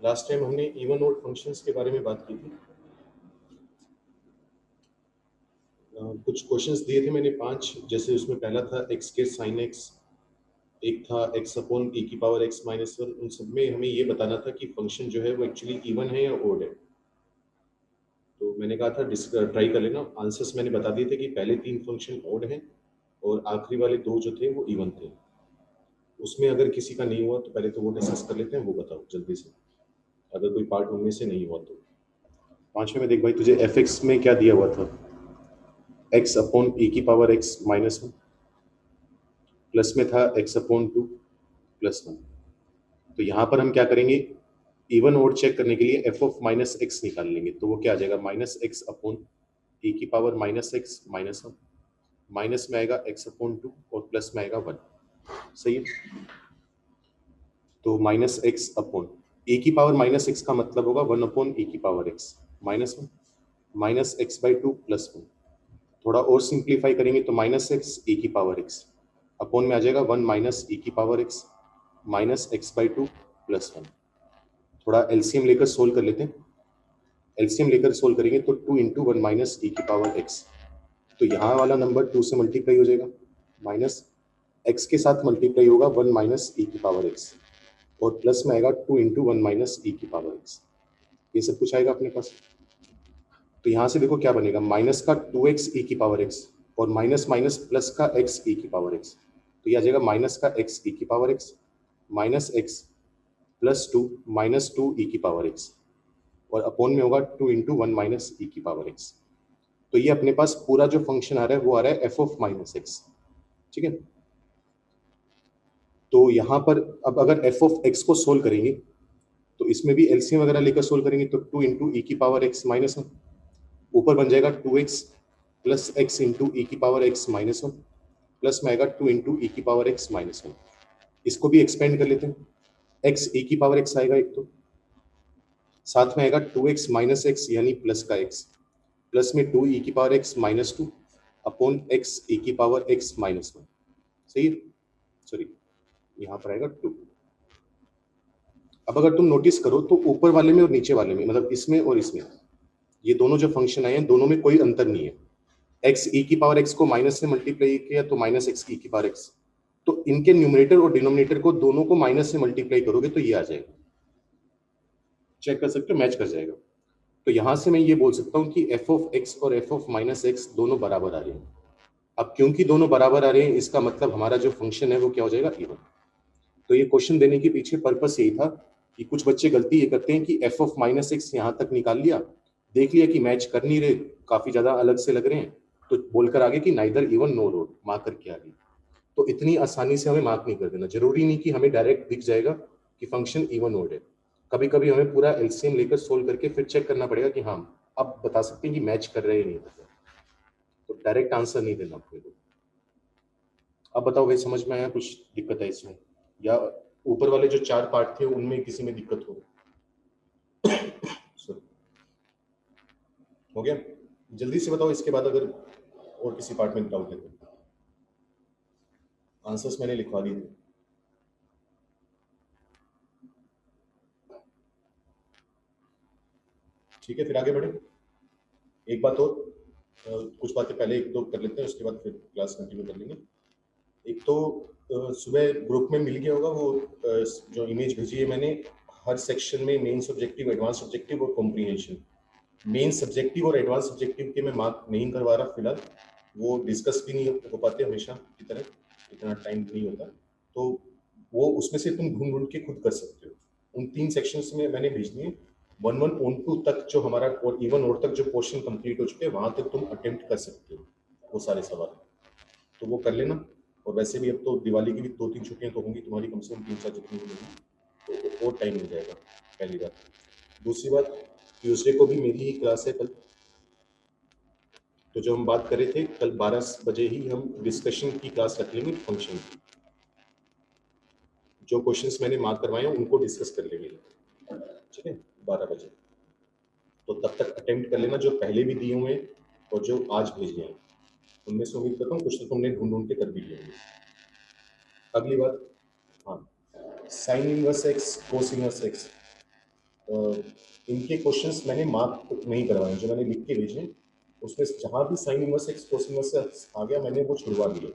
Last time हमने even odd functions के बारे में बात की थी। कुछ क्वेश्चंस दिए थे मैंने 5, जैसे उसमें पहला था x के sin x, एक था x अपॉन e की पावर x माइनस 1। उन सब में हमें ये बताना था कि फंक्शन जो है वो एक्चुअली इवन है या ऑड है। तो मैंने कहा था ट्राई कर लेना। आंसर्स मैंने बता दिए थे कि पहले 3 फंक्शन ऑड हैं और आखिरी वाले 2 जो थे वो इवन थे। उसमें अगर किसी का नहीं हुआ तो पहले तो वो डिस्कस कर लेते हैं, वो बताओ जल्दी से, अगर कोई पार्ट उनमें से नहीं हुआ तो। पांचवें में देख भाई, तुझे एफ एक्स में क्या दिया हुआ था? एक्स अपॉन ई की पावर एक्स माइनस 1, प्लस में था एक्स अपॉन 2 प्लस 1। तो यहाँ पर हम क्या करेंगे, इवन ओड चेक करने के लिए एफ ऑफ माइनस एक्स निकाल लेंगे। तो वो क्या आ जाएगा, माइनस एक्स अपॉन ई की power minus x minus 1, minus में आएगा एक्स अपॉन 2 और प्लस में आएगा 1। सही है। तो माइनस एक्स अपॉन ए की पावर माइनस एक्स का मतलब होगा 1 अपॉन ए की power X minus 1, minus x by 2 plus 1। थोड़ा और सिंप्लीफाई करेंगे तो माइनस एक्स ए की पावर एक्स अपॉन में आ जाएगा 1 माइनस ए की power X minus x by 2 plus 1। थोड़ा एलसीएम लेकर सोल्व कर लेते हैं। एलसीएम लेकर सोल्व करेंगे तो 2 इंटू 1 माइनस ए की पावर एक्स। तो यहाँ वाला नंबर 2 से मल्टीप्लाई हो जाएगा, माइनस एक्स के साथ मल्टीप्लाई होगा 1 माइनस ए की पावर एक्स और प्लस में आएगा 2 इंटू 1 माइनस ए की पावर एक्स। ये सब कुछ आएगा अपने पास। तो यहाँ से देखो क्या बनेगा, माइनस का 2x e की पावर x और माइनस माइनस प्लस का x e की पावर x। तो ये आ जाएगा माइनस का x e की power x minus x plus 2 minus 2 e की पावर x और अपॉन में होगा 2 इंटू 1 माइनस e की पावर x। तो ये अपने पास पूरा जो फंक्शन आ रहा है वो आ रहा है f ऑफ माइनस एक्स। ठीक है। तो यहाँ पर अब अगर f ऑफ x को सोल्व करेंगे तो इसमें भी एलसीएम वगैरह लेकर सोल्व करेंगे तो 2 इंटू ई की पावर x माइनस 1, ऊपर बन जाएगा 2x प्लस एक्स इंटू ई की पावर एक्स माइनस 1, प्लस में आएगा 2 इंटू ई की पावर एक्स माइनस 1। इसको भी एक्सपेंड कर लेते हैं, एक्स ई की पावर एक्स आएगा एक, तो साथ में आएगा 2x माइनस एक्स यानी प्लस का x, प्लस में 2 ई की power X minus 2 upon X E की पावर एक्स माइनस 1। सही है। सॉरी, यहाँ पर आएगा 2। अब अगर तुम नोटिस करो तो ऊपर वाले में और नीचे वाले में, मतलब इसमें और इसमें, ये दोनों जो फंक्शन आए हैं दोनों में कोई अंतर नहीं है। एक्स ई की पावर एक्स को माइनस से मल्टीप्लाई किया तो माइनस एक्स ई की पावर एक्स, तो इनके न्यूमरेटर और डिनोमिनेटर को दोनों को माइनस से मल्टीप्लाई करोगे तो ये आ जाएगा। चेक कर सकते हो, मैच कर जाएगा। तो यहां से मैं ये बोल सकता हूँ कि एफ ऑफ एक्स और एफ ऑफ माइनस एक्स दोनों बराबर आ रहे हैं। अब क्योंकि दोनों बराबर आ रहे हैं इसका मतलब हमारा जो फंक्शन है वो क्या हो जाएगा, इवन। तो ये क्वेश्चन देने के पीछे पर्पस यही था कि कुछ बच्चे गलती ये करते हैं कि एफ ऑफ माइनस एक्स यहाँ तक निकाल लिया, देख लिया कि मैच कर नहीं रहे, काफी ज्यादा अलग से लग रहे हैं, तो बोलकर आगे कि neither even know road mark करके आगे। तो इतनी आसानी से हमें मार्क नहीं कर देना, जरूरी नहीं कि हमें डायरेक्ट दिख जाएगा कि फंक्शन इवन ओड है। कभी कभी हमें पूरा एलसीएम लेकर सोल्व करके फिर चेक करना पड़ेगा कि हाँ अब बता सकते हैं कि मैच कर रहे हैं नहीं कर रहे। तो डायरेक्ट आंसर नहीं देना अपने को। अब बताओ भाई, समझ में आया? कुछ दिक्कत है इसमें, या ऊपर वाले जो 4 पार्ट थे उनमें किसी में दिक्कत हो? Sorry, हो गया? जल्दी से बताओ इसके बाद अगर और किसी पार्ट में डाउट है तो। आंसर्स मैंने लिखवा दिए थे। ठीक है, फिर आगे बढ़े। एक बात और, कुछ बातें पहले एक दो कर लेते हैं, उसके बाद फिर क्लास कंटिन्यू कर लेंगे। एक तो सुबह ग्रुप में मिल गया होगा वो जो इमेज भेजी है मैंने, हर सेक्शन में मेन सब्जेक्टिव, एडवांस सब्जेक्टिव और कॉम्प्रीहेंशन। मेन सब्जेक्टिव और एडवांस सब्जेक्टिव के मैं मार्क नहीं करवा रहा फिलहाल, वो डिस्कस भी नहीं हो पाते हमेशा की तरह, इतना टाइम नहीं होता। तो वो उसमें से तुम ढूंढ ढूंढ के खुद कर सकते हो। उन 3 सेक्शंस में मैंने भेज दिए। 1 1 on 2 तक जो हमारा और इवन और तक जो पोर्शन कंप्लीट हो चुके हैं वहां तक तुम अटेम्प्ट कर सकते हो वो सारे सवाल। तो वो कर लेना। और वैसे भी अब तो दिवाली की भी 2 3 छुट्टियां तो होंगी तुम्हारी, कम से कम 3 4 जितनी भी होंगी, तो और टाइम मिल जाएगा। पहली बात। दूसरी बात, ट्यूसडे को भी मेरी ही क्लास है कल। तो जो हम बात कर रहे थे कल 12 बजे ही हम डिस्कशन की क्लास रख लेंगे फंक्शन की। जो क्वेश्चंस मैंने मार्क करवाए हैं उनको डिस्कस कर लेंगे। ठीक है, 12 बजे। तो तब तक अटेम्प्ट कर लेना जो पहले भी दिए हुए हैं और जो आज भेजे हैं उनमें से। उम्मीद करता हूँ कुछ तो तुमने ढूंढ ढूंढ के कर भी लिए होंगे। अगली बात, हाँ, sign inverse X cos inverse x. इनके क्वेश्चंस मैंने मार्क नहीं करवाए, जो मैंने लिख के भेजे उसमें जहाँ भी sine inverse X cos inverse X आ गया मैंने वो छुड़वा दिए।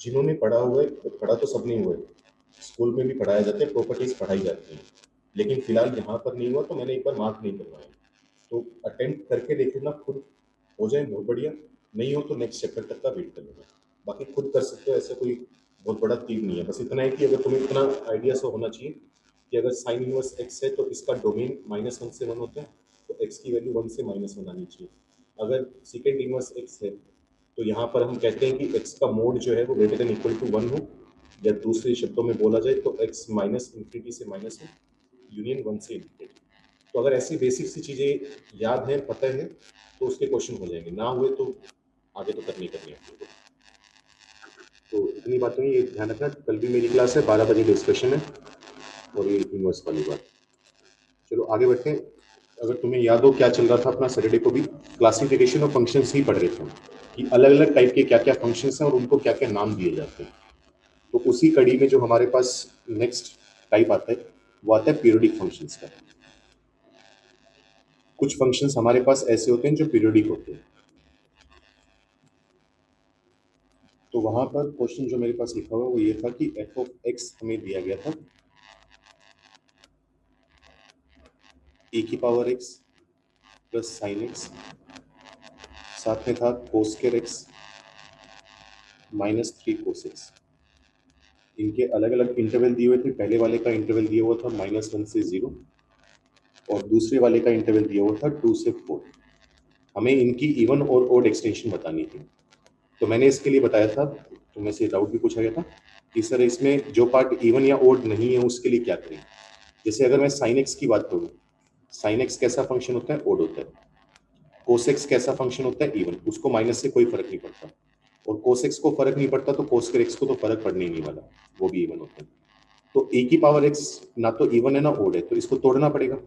जिन्होंने पढ़ा हुआ है, पढ़ा तो सब नहीं हुआ है, स्कूल में भी पढ़ाया जाता है, प्रॉपर्टीज पढ़ाई जाती हैं, लेकिन फिलहाल यहाँ पर नहीं हुआ तो मैंने एक बार मार्क नहीं करवाया। तो अटेम्प्ट करके देख लेना, खुद हो जाए बहुत बढ़िया, नहीं हो तो नेक्स्ट चैप्टर तक का वेट कर लेना। बाकी खुद कर सकते हो, ऐसा कोई बहुत बड़ा तीर नहीं है, बस इतना है कि अगर तुम्हें इतना आइडिया सो होना चाहिए कि अगर साइन इनवर्स एक्स है तो इसका डोमेन -1 से 1 होता है, तो एक्स की वैल्यू 1 से -1 आनी चाहिए। अगर सेकेंड इनवर्स एक्स है तो यहाँ पर हम कहते हैं कि एक्स का मोड जो है वो ग्रेटर देन इक्वल टू 1 हो, या दूसरे शब्दों में बोला जाए तो एक्स माइनस इंफिनिटी से माइनस हो, यूनियन 1 से इंफिनिटी। तो अगर ऐसी बेसिक सी चीज़ें याद है, पता है, तो उसके क्वेश्चन हो जाएंगे, ना हुए तो आगे तो करनी करनी है आपको। तो इतनी बातें ये ध्यान रखना, कल भी मेरी क्लास है, 12 बजे डिस्कशन है, और ये इन्वर्स वाली बात। चलो आगे बढ़ते हैं। अगर तुम्हें याद हो क्या चल रहा था अपना, सैटरडे को भी क्लासिफिकेशन ऑफ फंक्शंस ही पढ़ रहे थे कि अलग अलग टाइप के क्या क्या फंक्शंस हैं और उनको क्या क्या नाम दिए जाते हैं। तो उसी कड़ी में जो हमारे पास नेक्स्ट टाइप आता है वो आता है पीरियोडिक फंक्शंस का। कुछ फंक्शंस हमारे पास ऐसे होते हैं जो पीरियोडिक होते हैं। तो वहां पर क्वेश्चन जो मेरे पास लिखा हुआ वो ये था कि एफ ऑफ एक्स हमें दिया गया था ए की power x plus sine x, साथ में था कोस्केर एक्स -3 कोस एक्स। इनके अलग अलग इंटरवल दिए हुए थे, पहले वाले का इंटरवल दिया हुआ था -1 से 0, और दूसरे वाले का इंटरवल दिया हुआ था 2 से 4। हमें इनकी इवन और ओड एक्सटेंशन बतानी थी। तो मैंने इसके लिए बताया था, तो मैं से डाउट भी पूछा गया था कि सर इसमें जो पार्ट इवन या ओड नहीं है उसके लिए क्या करें। जैसे अगर मैं साइन एक्स की बात करूँ, साइन एक्स कैसा फंक्शन होता है, ओड होता है। कोस एक्स कैसा फंक्शन होता है, इवन, उसको माइनस से कोई फर्क नहीं पड़ता, और कोस एक्स को फर्क नहीं पड़ता तो कोस्कर एक्स को तो फर्क पड़ने ही नहीं वाला, वो भी इवन होता है। तो ए की पावर एक्स ना तो इवन है ना ओड है, तो इसको तोड़ना पड़ेगा।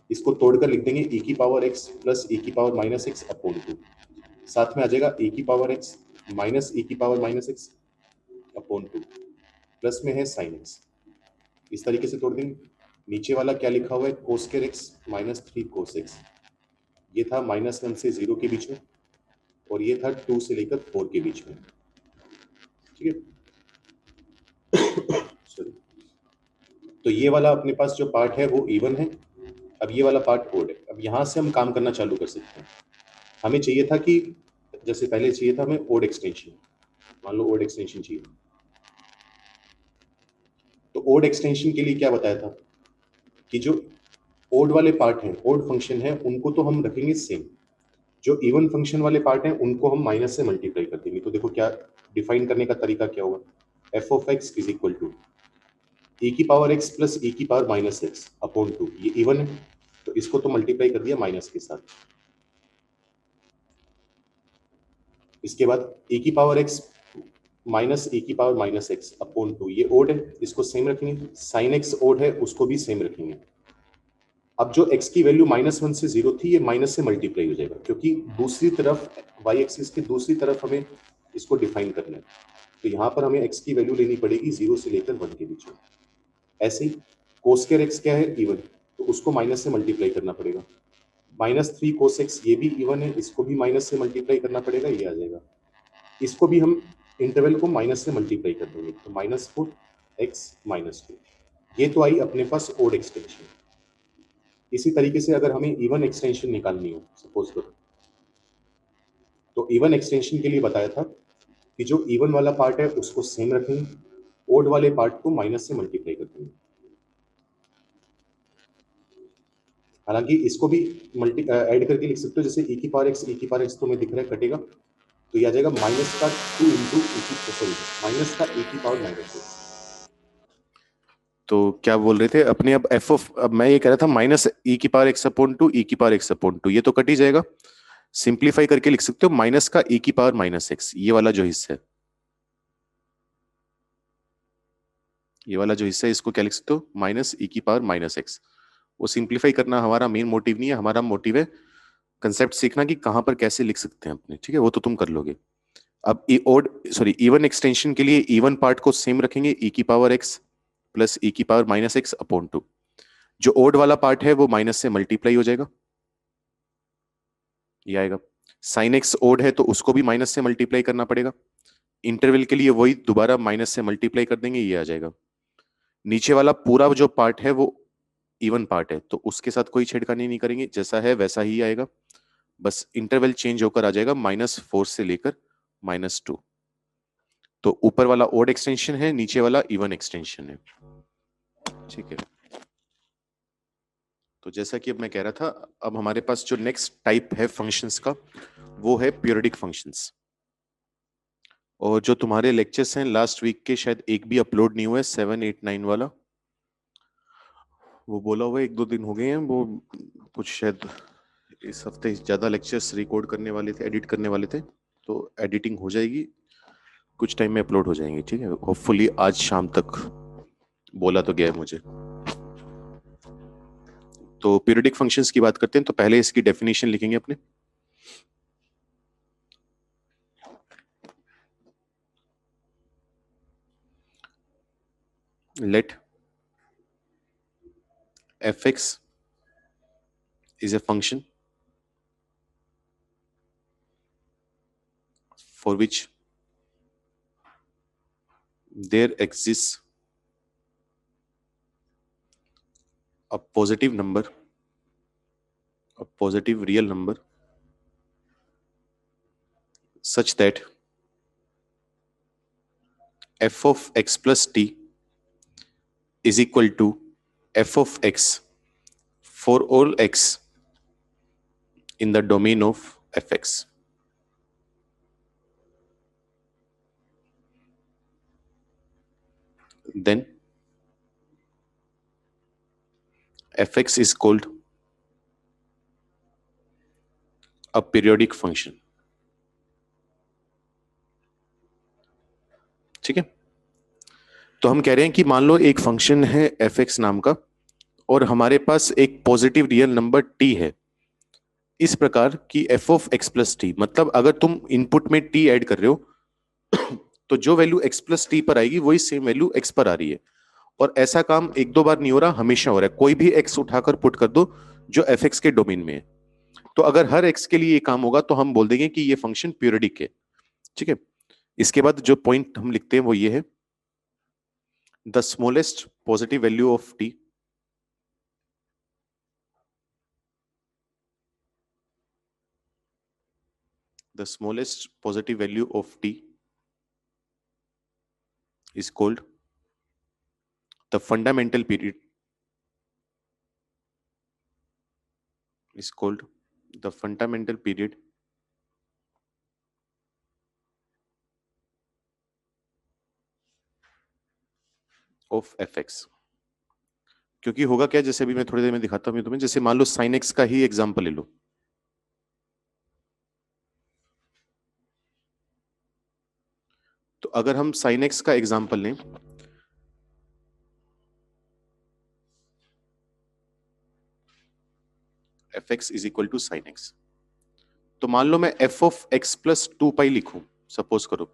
इसको तोड़कर लिख देंगे ए की पावर एक्स प्लस ए की पावर माइनस एक्स अपॉन 2, साथ में आ जाएगा ए की पावर एक्स माइनस ए की power minus x upon 2, plus में है साइन एक्स। इस तरीके से तोड़ देंगे। नीचे वाला क्या लिखा हुआ है, कोस्कर एक्स -3 कोस एक्स, ये था -1 से 0 के बीच में, और ये था 2 से लेकर 4 के बीच में। ठीक है सॉरी। तो ये वाला अपने पास जो पार्ट है वो इवन है, अब ये वाला पार्ट ओड है। अब यहाँ से हम काम करना चालू कर सकते हैं। हमें चाहिए था कि जैसे पहले चाहिए था हमें ओड एक्सटेंशन, मान लो ओड एक्सटेंशन चाहिए, तो ओड एक्सटेंशन के लिए क्या बताया था कि जो ओड वाले पार्ट हैं, ओड फंक्शन है, उनको तो हम रखेंगे सेम, जो इवन फंक्शन वाले पार्ट हैं उनको हम माइनस से मल्टीप्लाई कर देंगे। तो देखो क्या डिफाइन करने का तरीका क्या होगा, F of x is equal to A की पावर एक्स प्लस ए की पावर माइनस एक्स अपॉन 2, ये इवन है तो इसको तो मल्टीप्लाई कर दिया माइनस के साथ। इसके बाद ए की पावर एक्स माइनस ए की पावर माइनस एक्स अपॉन 2, ये ओड है, इसको सेम रखेंगे। साइन एक्स ओड है, उसको भी सेम रखेंगे। अब जो x की वैल्यू -1 से 0 थी, ये माइनस से मल्टीप्लाई हो जाएगा, क्योंकि दूसरी तरफ y एक्सिस के दूसरी तरफ हमें इसको डिफाइन करना है, तो यहाँ पर हमें x की वैल्यू लेनी पड़ेगी 0 से लेकर 1 के बीच में। ऐसे ही कोस्केर x क्या है, इवन, तो उसको माइनस से मल्टीप्लाई करना पड़ेगा। -3 कोस एक्स ये भी इवन है, इसको भी माइनस से मल्टीप्लाई करना पड़ेगा, ये आ जाएगा। इसको भी हम इंटरवल को माइनस से मल्टीप्लाई कर देंगे, तो -4 x -2, ये तो आई अपने पास ओड एक्सटेंशन। इसी तरीके से अगर हमें इवन एक्सटेंशन निकालनी हो, सपोज करो, तो इवन एक्सटेंशन के लिए बताया था कि जो इवन वाला पार्ट है उसको सेम रखेंगे, ओड वाले पार्ट को माइनस से मल्टीप्लाई कर देंगे। हालांकि इसको भी मल्टी ऐड करके लिख सकते हो, जैसे e की पावर x तो में दिख रहा है कटेगा, तो ये आ जाएगा माइनस का 2 इंटू सॉरी माइनस का e की पावर -x। तो क्या बोल रहे थे अपने, अब एफ ऑफ, अब मैं ये कह रहा था माइनस ई की पावर एक्स अपॉन 2 ई की पावर एक्स अपॉन 2, ये तो कट ही जाएगा। सिंप्लीफाई करके लिख सकते हो माइनस का ई की पावर -x, ये वाला जो हिस्सा है, ये वाला जो हिस्सा है इसको क्या लिख सकते हो, माइनस ई की पावर -x। वो सिंप्लीफाई करना हमारा मेन मोटिव नहीं है, हमारा मोटिव है कंसेप्ट सीखना कि कहां पर कैसे लिख सकते हैं अपने, ठीक है, वो तो तुम कर लोगे। अब ओड सॉरी इवन एक्सटेंशन के लिए इवन पार्ट को सेम रखेंगे, ई की पावर x प्लस ई की पावर -x अपॉन 2, जो ओड वाला पार्ट है वो माइनस से मल्टीप्लाई हो जाएगा, ये आएगा। साइन एक्स ओड है तो उसको भी माइनस से मल्टीप्लाई करना पड़ेगा, इंटरवल के लिए वही दोबारा माइनस से मल्टीप्लाई कर देंगे, ये आ जाएगा। नीचे वाला पूरा जो पार्ट है वो इवन पार्ट है, तो उसके साथ कोई छेड़खानी नहीं करेंगे, जैसा है वैसा ही आएगा, बस इंटरवल चेंज होकर आ जाएगा -4 से लेकर -2। तो ऊपर वाला ओड एक्सटेंशन है, नीचे वाला इवन एक्सटेंशन है, ठीक है। तो जैसा कि अब मैं कह रहा था, अब हमारे पास जो नेक्स्ट टाइप है फंक्शंस का वो है पीरियोडिक फंक्शंस। और जो तुम्हारे लेक्चर्स हैं लास्ट वीक के, शायद एक भी अपलोड नहीं हुआ है, 7, 8, 9 वाला, वो बोला हुआ है 1-2 दिन हो गए हैं, वो कुछ शायद इस हफ्ते ज्यादा लेक्चर्स रिकॉर्ड करने वाले थे, एडिट करने वाले थे, तो एडिटिंग हो जाएगी, कुछ टाइम में अपलोड हो जाएंगे, ठीक है, होपफुली आज शाम तक, बोला तो गया है मुझे। तो पीरियोडिक फंक्शंस की बात करते हैं, तो पहले इसकी डेफिनेशन लिखेंगे अपने। Let fx is a function for which there exists a positive number, a positive real number, such that f of x plus t is equal to f of x for all x in the domain of fx. Then fx is called a periodic function, ठीक है। तो हम कह रहे हैं कि मान लो एक फंक्शन है fx नाम का, और हमारे पास एक पॉजिटिव रियल नंबर t है, इस प्रकार की f of x plus T, मतलब अगर तुम इनपुट में t ऐड कर रहे हो तो जो वैल्यू x प्लस टी पर आएगी वही सेम वैल्यू x पर आ रही है। और ऐसा काम एक दो बार नहीं हो रहा, हमेशा हो रहा है, कोई भी x उठाकर पुट कर दो जो fx के डोमेन में है। तो अगर हर x के लिए ये काम होगा तो हम बोल देंगे कि ये फंक्शन पीरियोडिक है, ठीक है। इसके बाद जो पॉइंट हम लिखते हैं वो ये है, the smallest positive value of t the smallest positive value of t is called the fundamental period, is called the fundamental period of fx। क्योंकि होगा क्या, जैसे अभी मैं थोड़ी देर में दिखाता हूं तुम्हें, जैसे मान लो sin x का ही एग्जांपल ले लो, तो अगर हम sin x का एग्जांपल लें, fx is equal to sin x, तो मान लो मैं f of x plus 2 pi लिखूं, सपोज करो,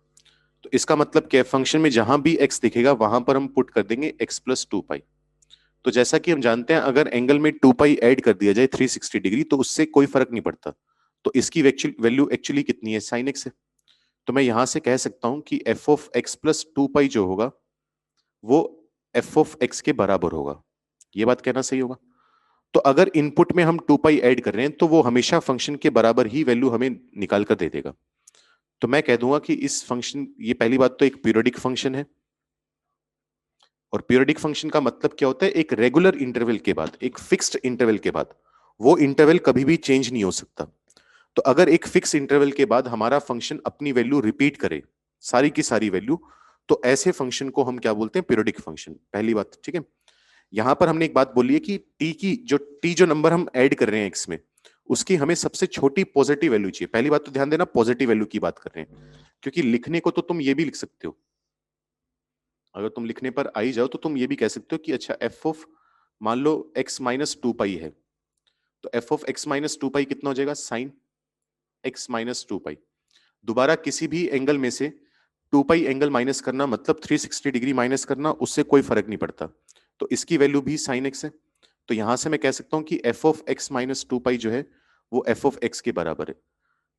तो इसका मतलब क्या है, फंक्शन में जहां भी x दिखेगा वहां पर हम पुट कर देंगे x प्लस 2 पाई। तो जैसा कि हम जानते हैं, अगर एंगल में 2 पाई ऐड कर दिया जाए 360 डिग्री तो उससे कोई फर्क नहीं पड़ता, तो इसकी वैल्यू एक्चुअली कितनी है, sin x है। तो मैं यहां से कह सकता हूं कि f ऑफ x प्लस 2 पाई जो होगा वो f ऑफ x के बराबर होगा, ये बात कहना सही होगा। तो अगर इनपुट में हम 2 पाई ऐड कर रहे हैं तो वो हमेशा फंक्शन के बराबर ही वैल्यू हमें निकाल कर दे देगा। तो मैं कह दूंगा कि इस फंक्शन, ये पहली बात तो एक पीरियोडिक फंक्शन है, और पीरियोडिक फंक्शन का मतलब क्या होता है, एक रेगुलर इंटरवल के बाद, एक फिक्स्ड इंटरवल के बाद, वो इंटरवल कभी भी चेंज नहीं हो सकता। तो अगर एक फिक्स इंटरवल के बाद हमारा फंक्शन अपनी वैल्यू रिपीट करे, सारी की सारी वैल्यू, तो ऐसे फंक्शन को हम क्या बोलते हैं, पीरियोडिक फंक्शन, पहली बात, ठीक है। यहां पर हमने एक बात बोली है कि टी जो नंबर हम ऐड कर रहे हैं एक्स में, उसकी हमें सबसे छोटी पॉजिटिव वैल्यू चाहिए। पहली बात तो ध्यान देना, पॉजिटिव वैल्यू की बात कर रहे हैं, क्योंकि लिखने को तो तुम ये भी लिख सकते हो, अगर तुम लिखने पर आई जाओ तो तुम ये भी कह सकते हो कि अच्छा एफ ऑफ, मान लो x माइनस 2 पाई है, तो एफ ऑफ x माइनस 2 पाई कितना हो जाएगा, साइन x माइनस 2 पाई। दोबारा किसी भी एंगल में से 2 पाई एंगल माइनस करना मतलब 360 डिग्री माइनस करना, उससे कोई फर्क नहीं पड़ता, तो इसकी वैल्यू भी साइन x है। तो यहां से मैं कह सकता हूं कि F of X minus two pi जो है वो एफ ऑफ एक्स के बराबर है।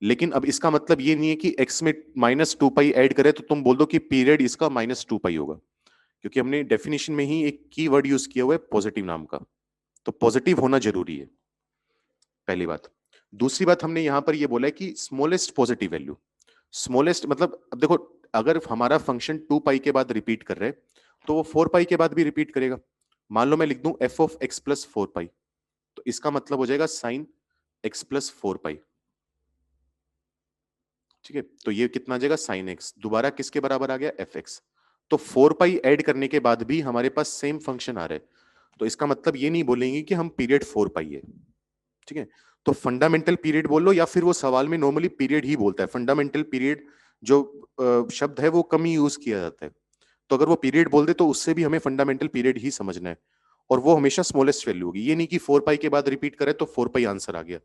लेकिन अब इसका मतलब ये नहीं है कि एक्स में माइनस टू पाई एड करे तो तुम बोल दो कि पीरियड इसका माइनस टू पाई होगा, क्योंकि हमने डेफिनेशन में ही एक की वर्ड यूज किया हुआ है पॉजिटिव नाम का, तो पॉजिटिव होना जरूरी है, पहली बात। दूसरी बात हमने यहां पर ये बोला है कि स्मॉलेस्ट पॉजिटिव वैल्यू, स्मॉलेस्ट मतलब अब देखो अगर हमारा फंक्शन टू पाई के बाद रिपीट कर रहे हैं तो वो फोर पाई के बाद भी रिपीट करेगा। मान लो मैं लिख दूं F of X plus four pi, तो इसका मतलब हो जाएगा sign X plus four pi. ठीक है, तो ये कितना आ जाएगा साइन एक्स, दोबारा किसके बराबर आ गया एफ एक्स। तो फोर पाई ऐड करने के बाद भी हमारे पास सेम फंक्शन आ रहा है, तो इसका मतलब ये नहीं बोलेंगे कि हम पीरियड फोर पाई है। ठीक है, तो फंडामेंटल पीरियड बोल लो या फिर वो सवाल में नॉर्मली पीरियड ही बोलता है, फंडामेंटल पीरियड जो शब्द है वो कम ही यूज किया जाता है। तो अगर वो पीरियड बोल दे तो उससे भी हमें फंडामेंटल पीरियड ही समझना है, और वो हमेशा स्मॉलेस्ट वैल्यू होगी। ये नहीं कि फोर पाई के बाद रिपीट करे तो फोर पाई आंसर आ गया,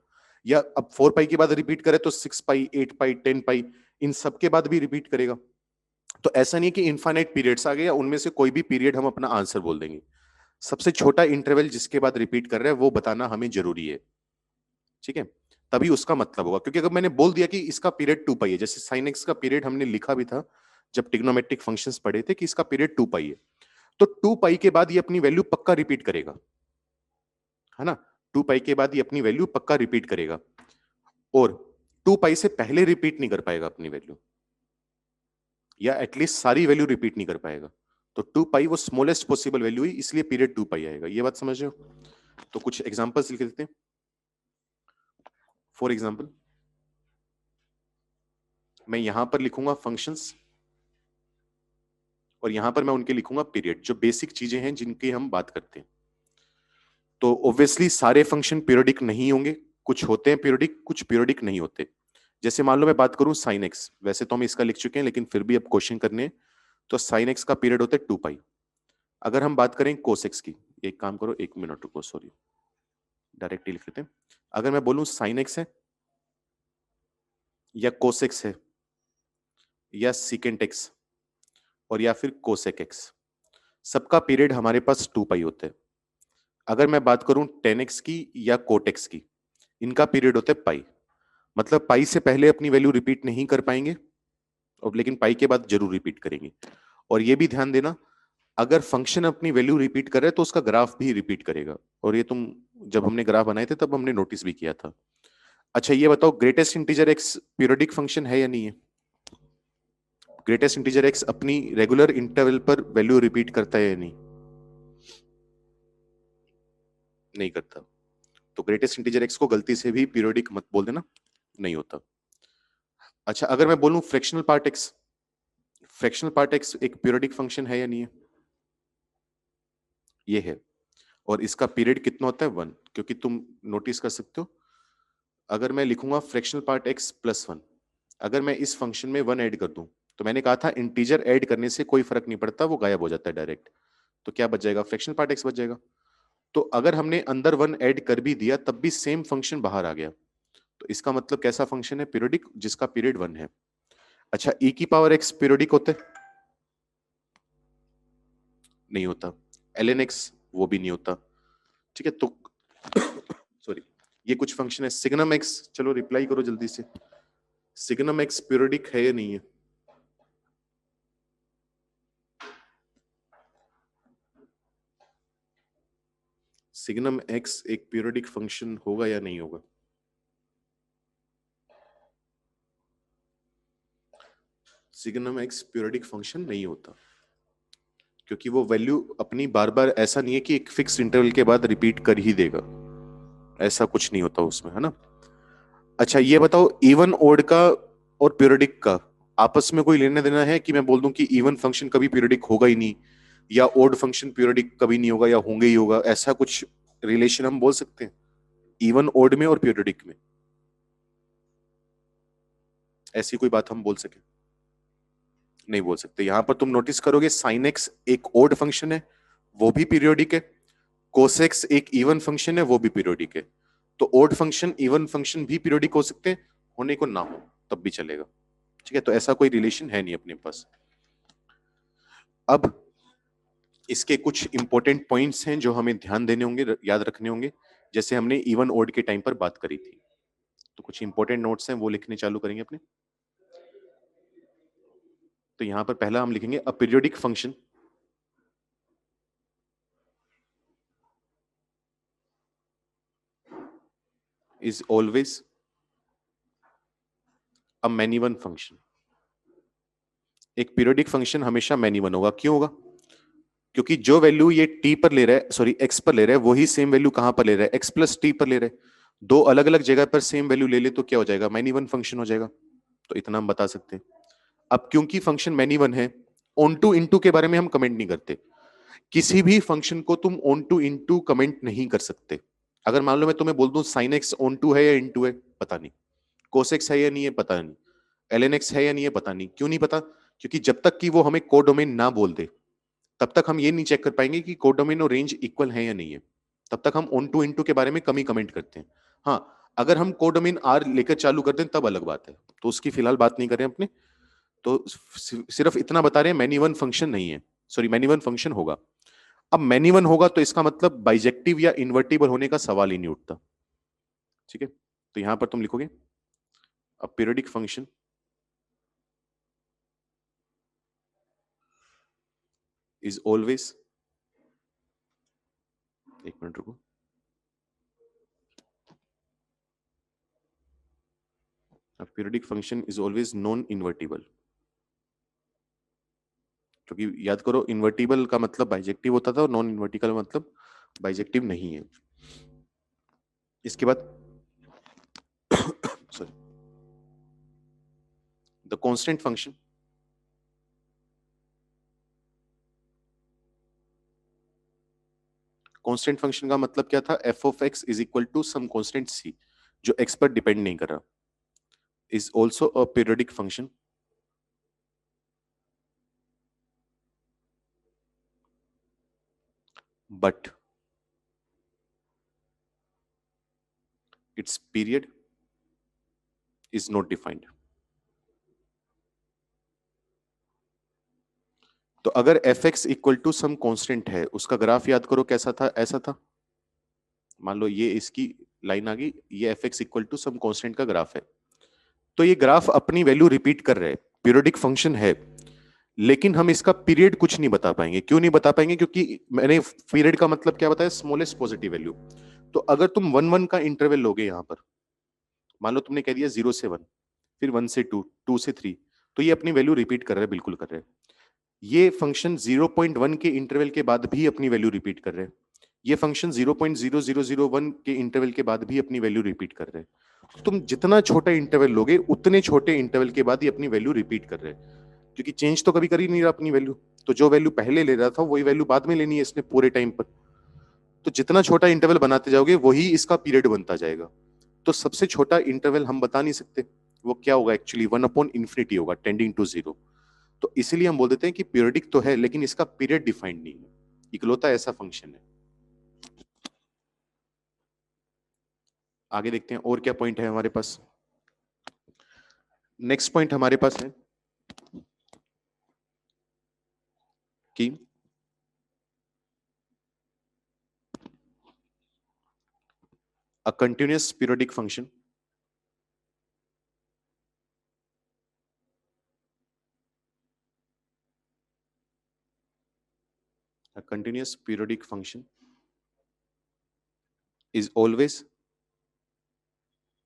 या अब फोर पाई के बाद रिपीट करे तो six pi eight pi ten pi इन सब के बाद भी रिपीट करेगा। तो ऐसा नहीं है कि इनफाइनाइट पीरियड्स आ गए या उनमें से कोई भी पीरियड हम अपना आंसर बोल देंगे। सबसे छोटा इंटरवल जिसके बाद रिपीट कर रहे हैं वो बताना हमें जरूरी है। ठीक है, तभी उसका मतलब होगा, क्योंकि अगर मैंने बोल दिया कि इसका पीरियड टू पाई है, जैसे साइन एक्स का पीरियड हमने लिखा भी था जब ट्रिग्नोमेट्रिक फंक्शंस पढ़े थे कि इसका पीरियड टू पाई है, तो टू पाई के बाद ये अपनी वैल्यू पक्का रिपीट करेगा, है ना। टू पाई के बाद ये अपनी वैल्यू पक्का रिपीट करेगा, और टू पाई से पहले रिपीट नहीं कर पाएगा अपनी वैल्यू, या एटलीस्ट सारी वैल्यू रिपीट नहीं कर पाएगा। तो टू पाई वो स्मॉलेस्ट पॉसिबल वैल्यू है, इसलिए पीरियड टू पाई आएगा। ये बात समझ रहे हो। तो कुछ एग्जांपल्स लिख देते हैं। फॉर एग्जांपल मैं यहां पर लिखूंगा फंक्शंस, और यहां पर मैं उनके लिखूंगा पीरियड, जो बेसिक चीजें हैं जिनकी हम बात करते हैं। तो ऑब्वियसली सारे फंक्शन पीरियोडिक नहीं होंगे, कुछ होते हैं पीरियोडिक, कुछ पीरियोडिक नहीं होते। जैसे मान लो मैं बात करूं साइन एक्स, वैसे तो हम इसका लिख चुके हैं लेकिन फिर भी अब क्वेश्चन करने हैं, तो साइन एक्स का पीरियड होता है टू पाई। अगर हम बात करें कोस एक्स की, एक काम करो एक मिनट रुको, सॉरी डायरेक्ट लिख लेते हैं। अगर मैं बोलूं साइन एक्स है या कोस एक्स है या सीकेंट एक्स और या फिर कोसेक एक्स, सबका पीरियड हमारे पास टू पाई होता है। अगर मैं बात करूं टेन एक्स की या कोट एक्स की, इनका पीरियड होता है पाई। मतलब पाई से पहले अपनी वैल्यू रिपीट नहीं कर पाएंगे, और लेकिन पाई के बाद जरूर रिपीट करेंगे। और ये भी ध्यान देना, अगर फंक्शन अपनी वैल्यू रिपीट कर रहा है तो उसका ग्राफ भी रिपीट करेगा, और ये तुम जब हमने ग्राफ बनाए थे तब हमने नोटिस भी किया था। अच्छा ये बताओ greatest integer x periodic function है या नहीं है। ग्रेटेस्ट इंटीजर एक्स अपनी रेगुलर इंटरवल पर वैल्यू रिपीट करता है या नहीं, नहीं करता। तो ग्रेटेस्ट इंटीजर एक्स को गलती से भी पीरियोडिक मत बोल देना, नहीं होता। अच्छा अगर मैं बोलूं fractional part x, fractional part x एक पीरियोडिक फंक्शन है या नहीं है, ये है। और इसका पीरियड कितना होता है वन, क्योंकि तुम नोटिस कर सकते हो अगर मैं लिखूंगा fractional part x plus one, अगर मैं इस फंक्शन में वन ऐड कर दूं, तो मैंने कहा था इंटीजर ऐड करने से कोई फर्क नहीं पड़ता, वो गायब हो जाता है डायरेक्ट। तो क्या बच जाएगा, फ्रैक्शनल पार्ट एक्स बच जाएगा। तो अगर हमने अंदर वन ऐड कर भी दिया तब भी सेम फंक्शन बाहर आ गया, तो इसका मतलब कैसा फंक्शन है, पीरियोडिक, जिसका पीरियड वन है। अच्छा ई की पावर एक्स पीरियोडिक होता है, नहीं होता। एल एन एक्स वो भी नहीं होता। ठीक है, तो सॉरी ये कुछ फंक्शन है। सिग्नम एक्स, चलो रिप्लाई करो जल्दी से, सिग्नम एक्स पीरियोडिक है या नहीं है। सिग्नम एक्स एक पीरियोडिक फंक्शन होगा या नहीं होगा। सिग्नम एक्स पीरियोडिक फंक्शन नहीं होता, क्योंकि वो वैल्यू अपनी बार बार, ऐसा नहीं है कि एक फिक्स इंटरवल के बाद रिपीट कर ही देगा, ऐसा कुछ नहीं होता उसमें, है ना। अच्छा ये बताओ इवन ओड का और पीरियोडिक का आपस में कोई लेना देना है, कि मैं बोल दूं कि इवन फंक्शन कभी पीरियोडिक होगा ही नहीं, या ओड फंक्शन पीरियोडिक कभी नहीं होगा या होंगे ही होगा, ऐसा कुछ रिलेशन हम बोल सकते हैं इवन ओड में और पीरियोडिक में, ऐसी कोई बात हम बोल सके, नहीं बोल सकते। यहां पर तुम नोटिस करोगे साइन एक्स एक ओड फंक्शन है, वो भी पीरियोडिक है, कोसेक्स एक इवन फंक्शन है, वो भी पीरियोडिक है। तो ओड फंक्शन इवन फंक्शन भी पीरियोडिक हो सकते हैं, होने को ना हो तब भी चलेगा। ठीक है, तो ऐसा कोई रिलेशन है नहीं अपने पास। अब इसके कुछ इंपॉर्टेंट पॉइंट्स हैं जो हमें ध्यान देने होंगे, याद रखने होंगे, जैसे हमने इवन ओड के टाइम पर बात करी थी। तो कुछ इंपॉर्टेंट नोट्स हैं वो लिखने चालू करेंगे अपने। तो यहां पर पहला हम लिखेंगे अ periodic function is always a many one function। एक पीरियोडिक फंक्शन हमेशा मैनी वन होगा। क्यों होगा? क्योंकि जो वैल्यू ये टी पर ले रहा है, सॉरी एक्स पर ले रहा है, वही सेम वैल्यू कहां पर ले रहा है? एक्स प्लस टी पर ले रहा है। दो अलग अलग जगह पर सेम वैल्यू ले ले तो क्या हो जाएगा? मैनी वन फंक्शन हो जाएगा। तो इतना हम बता सकते हैं। अब क्योंकि फंक्शन मैनी वन है, ऑन टू इनटू के बारे में हम कमेंट नहीं करते। किसी भी फंक्शन को तुम ऑन टू इनटू कमेंट नहीं कर सकते। अगर मान लो मैं तुम्हें बोल दूं साइन एक्स ऑन टू है या इनटू है, पता नहीं। कोस एक्स है या नहीं है, पता नहीं। एल एक्स है या नहीं है, पता नहीं। क्यों नहीं पता? क्योंकि जब तक कि वो हमें कोडोमेन ना बोल दे तब तक हम ये नहीं चेक कर पाएंगे कि कोडोमेन और रेंज इक्वल है या नहीं है। तब तक हम ऑन टू इनटू के बारे में कम ही कमेंट करते हैं। हाँ, अगर हम कोडोमेन आर लेकर चालू कर दें तब अलग बात है, तो उसकी फिलहाल बात नहीं करें अपने। तो सिर्फ इतना बता रहे हैं मैनी वन फंक्शन नहीं है, सॉरी मैनी वन फंक्शन होगा। अब मैनी वन होगा तो इसका मतलब बाइजेक्टिव या इन्वर्टिबल होने का सवाल ही नहीं उठता। ठीक है, तो यहां पर तुम लिखोगे अ पीरियोडिक फंक्शन इज ऑलवेज, एक मिनट रुको, अ periodic function is always non invertible. क्योंकि याद करो इन्वर्टिबल का मतलब बाइजेक्टिव होता था और नॉन इन्वर्टिबल का मतलब बाइजेक्टिव नहीं है। इसके बाद sorry, the constant function constant function का मतलब क्या था? F of x is equal to some constant C जो एक्स पर डिपेंड नहीं कर रहा, is also a periodic function but its period is not defined। तो अगर F X equal to some constant है, उसका ग्राफ याद करो कैसा था? ऐसा था। मान लो ये इसकी लाइन आ गई, ये F X equal to some constant का ग्राफ है। तो ये ग्राफ अपनी वैल्यू रिपीट कर रहे हैं, पीरियोडिक फंक्शन है, लेकिन हम इसका पीरियड कुछ नहीं बता पाएंगे। क्यों नहीं बता पाएंगे? क्योंकि मैंने पीरियड का मतलब क्या बताया? Smallest positive value. तो अगर तुम वन वन का इंटरवल लोगे यहां पर, मान लो तुमने कह दिया 0 से 1, फिर 1 से 2, 2 से 3, तो ये अपनी वैल्यू रिपीट कर रहे हैं, बिल्कुल कर रहे हैं। ये फंक्शन 0.1 के इंटरवल के बाद भी अपनी वैल्यू रिपीट कर रहे हैं। ये फंक्शन 0.0001 के इंटरवल के बाद भी अपनी वैल्यू रिपीट कर रहे हैं। तुम जितना छोटा इंटरवल लोगे उतने छोटे इंटरवल के बाद ही अपनी वैल्यू रिपीट कर रहे हैं, क्योंकि चेंज तो कभी कर ही नहीं रहा अपनी वैल्यू। तो जो वैल्यू पहले ले रहा था वही वैल्यू बाद में लेनी है इसने पूरे टाइम पर। तो जितना छोटा इंटरवल बनाते जाओगे वही इसका पीरियड बनता जाएगा। तो सबसे छोटा इंटरवल हम बता नहीं सकते, वो क्या होगा? एक्चुअली 1/∞ होगा, टेंडिंग टू 0। तो इसीलिए हम बोल देते हैं कि पीरियोडिक तो है लेकिन इसका पीरियड डिफाइंड नहीं है। इकलौता ऐसा फंक्शन है। आगे देखते हैं और क्या पॉइंट है हमारे पास। नेक्स्ट पॉइंट हमारे पास है कि a continuous periodic function is always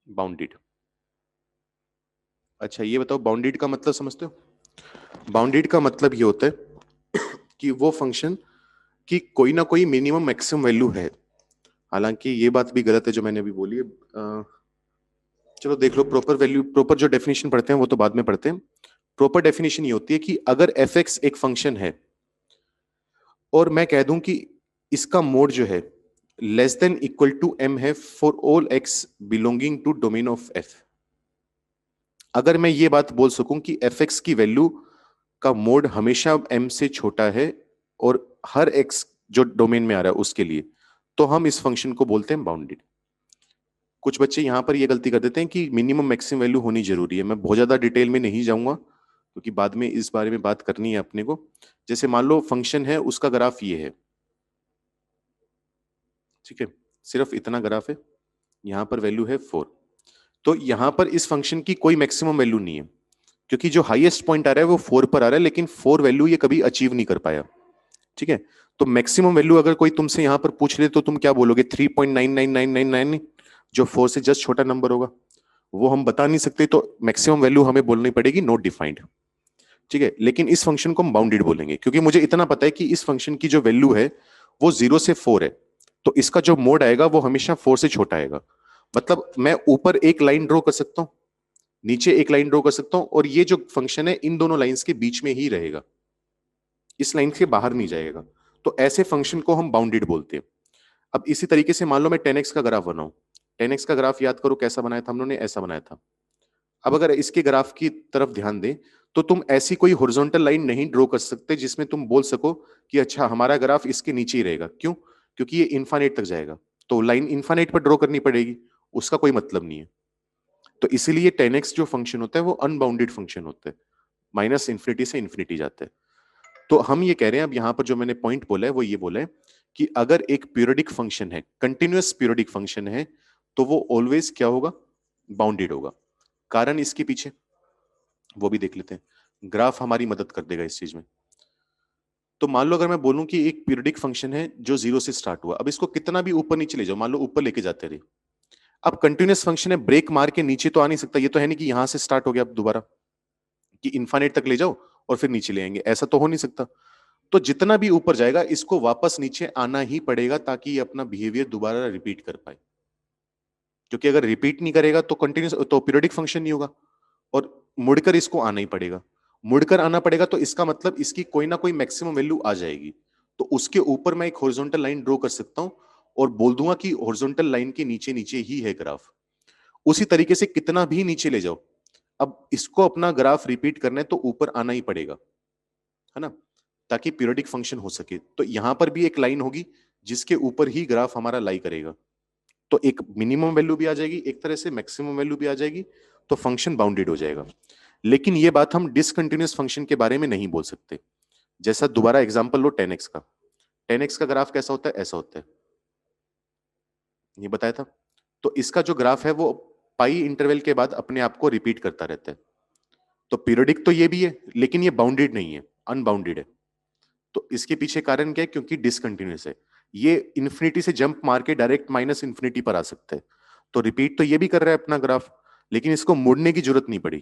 bounded. अच्छा ये बताओ बाउंडेड का मतलब समझते हो? बाउंडेड का मतलब ये होता है कि वो फंक्शन की कोई ना कोई मिनिमम मैक्सिमम वैल्यू है। हालांकि ये बात भी गलत है जो मैंने अभी बोली है। चलो देख लो प्रॉपर वैल्यू, प्रॉपर जो डेफिनेशन पढ़ते हैं वो तो बाद में पढ़ते हैं। प्रॉपर डेफिनेशन ये होती है कि अगर एफ एक्स एक फंक्शन है और मैं कह दूं कि इसका मोड जो है less than equal to M है for all X belonging to domain of F. अगर मैं ये बात बोल सकूं कि एफ एक्स की वैल्यू का मोड हमेशा एम से छोटा है और हर एक्स जो डोमेन में आ रहा है उसके लिए, तो हम इस फंक्शन को बोलते हैं बाउंडेड। कुछ बच्चे यहां पर ये गलती कर देते हैं कि मिनिमम मैक्सिमम वैल्यू होनी जरूरी है। मैं बहुत ज्यादा डिटेल में नहीं जाऊंगा क्योंकि बाद में इस बारे में बात करनी है अपने को। जैसे मान लो फंक्शन है, उसका ग्राफ ये है, ठीक है, सिर्फ इतना ग्राफ है, यहां पर वैल्यू है 4। तो यहां पर इस फंक्शन की कोई मैक्सिमम वैल्यू नहीं है, क्योंकि जो हाईएस्ट पॉइंट आ रहा है वो 4 पर आ रहा है, लेकिन 4 वैल्यू ये कभी अचीव नहीं कर पाया, ठीक है। तो मैक्सिमम वैल्यू अगर कोई तुमसे यहां पर पूछ ले तो तुम क्या बोलोगे? 3.99999, जो 4 से जस्ट छोटा नंबर होगा, वो हम बता नहीं सकते, तो मैक्सिमम वैल्यू हमें बोलनी पड़ेगी नॉट डिफाइंड, ठीक है। लेकिन इस फंक्शन को हम बाउंडेड बोलेंगे, क्योंकि मुझे इतना पता है कि इस फंक्शन की जो वैल्यू है वो 0 से 4 है, तो इसका जो मोड आएगा वो हमेशा 4 से छोटा आएगा। मतलब मैं ऊपर एक लाइन ड्रॉ कर सकता हूं, नीचे एक लाइन ड्रॉ कर सकता हूं, और ये जो फंक्शन है इन दोनों लाइंस के बीच में ही रहेगा, इस लाइन से बाहर नहीं जाएगा। तो ऐसे फंक्शन को हम बाउंडेड बोलते हैं। अब इसी तरीके से मान लो मैं 10x का ग्राफ बनाऊं, 10x का ग्राफ याद करो कैसा बनाया था हम लोगों ने, ऐसा बनाया था। अब अगर इसके ग्राफ की तरफ ध्यान दें तो तुम ऐसी कोई हॉरिजॉन्टल लाइन नहीं ड्रॉ कर सकते जिसमें तुम बोल सको कि अच्छा हमारा ग्राफ इसके नीचे ही रहेगा। क्यों? क्योंकि ये इनफाइनाइट तक जाएगा, तो लाइन इनफाइनाइट पर ड्रॉ करनी पड़ेगी, उसका कोई मतलब नहीं है। तो इसीलिए 10x जो फंक्शन होता है वो अनबाउंडेड फंक्शन होता है, माइनस इंफिनिटी से इंफिनिटी जाता है। तो हम ये कह रहे हैं, अब यहां पर जो मैंने पॉइंट बोला है वो ये बोला है कि अगर एक पीरियोडिक फंक्शन है, कंटिन्यूअस पीरियोडिक फंक्शन है, तो वो ऑलवेज क्या होगा? बाउंडेड होगा। कारण इसके पीछे वो भी देख लेते हैं, ग्राफ हमारी मदद कर देगा इस चीज में। तो मान लो अगर मैं बोलूं कि एक पीरियोडिक फंक्शन है जो 0 से स्टार्ट हुआ, अब इसको कितना भी ऊपर नीचे ले जाओ, मान लो ऊपर लेके जाते रहे, अब कंटिन्यूअस फंक्शन है, ब्रेक मार के नीचे तो आ नहीं सकता, ये तो है नहीं कि यहां से स्टार्ट हो गया अब दोबारा कि इनफाइनाइट तक ले जाओ और फिर नीचे ले आएंगे, ऐसा तो हो नहीं सकता। तो जितना भी ऊपर जाएगा इसको वापस नीचे आना ही पड़ेगा ताकि ये अपना बिहेवियर दोबारा रिपीट कर पाए, क्योंकि अगर रिपीट नहीं करेगा तो कंटिन्यूस तो पीरियोडिक फंक्शन नहीं होगा, और मुड़कर इसको आना ही पड़ेगा। मुड़कर आना पड़ेगा तो इसका मतलब इसकी कोई ना कोई मैक्सिमम वैल्यू आ जाएगी, तो उसके ऊपर मैं एक हॉरिजॉन्टल लाइन ड्रॉ कर सकता हूं और बोल दूंगा कि हॉरिजॉन्टल लाइन के नीचे नीचे ही है ग्राफ। उसी तरीके से कितना भी नीचे ले जाओ, अब इसको अपना ग्राफ रिपीट करना है तो ऊपर आना ही पड़ेगा, है ना, ताकि पीरियोडिक फंक्शन हो सके। तो यहां पर भी एक लाइन होगी जिसके ऊपर ही ग्राफ हमारा लाई करेगा, तो एक मिनिमम वैल्यू भी आ जाएगी, एक तरह से मैक्सिमम वैल्यू भी आ जाएगी, तो फंक्शन बाउंडेड हो जाएगा। लेकिन ये बात हम डिसकंटिन्यूअस फंक्शन के बारे में नहीं बोल सकते। जैसा दोबारा एग्जांपल लो 10x का, 10x का ग्राफ कैसा होता है? ऐसा होता है, ये बताया था। तो इसका जो ग्राफ है वो पाई इंटरवल के बाद अपने आप को रिपीट करता रहता है। तो पीरियोडिक तो ये भी है, लेकिन ये बाउंडेड नहीं है, अनबाउंडेड है। तो इसके पीछे कारण क्या है? क्योंकि डिसकंटिन्यूअस है, ये इन्फिनिटी से जंप मार के डायरेक्ट माइनस इन्फिनिटी पर आ सकता है। तो रिपीट तो ये भी कर रहा है अपना ग्राफ, लेकिन इसको मुड़ने की जरूरत नहीं पड़ी,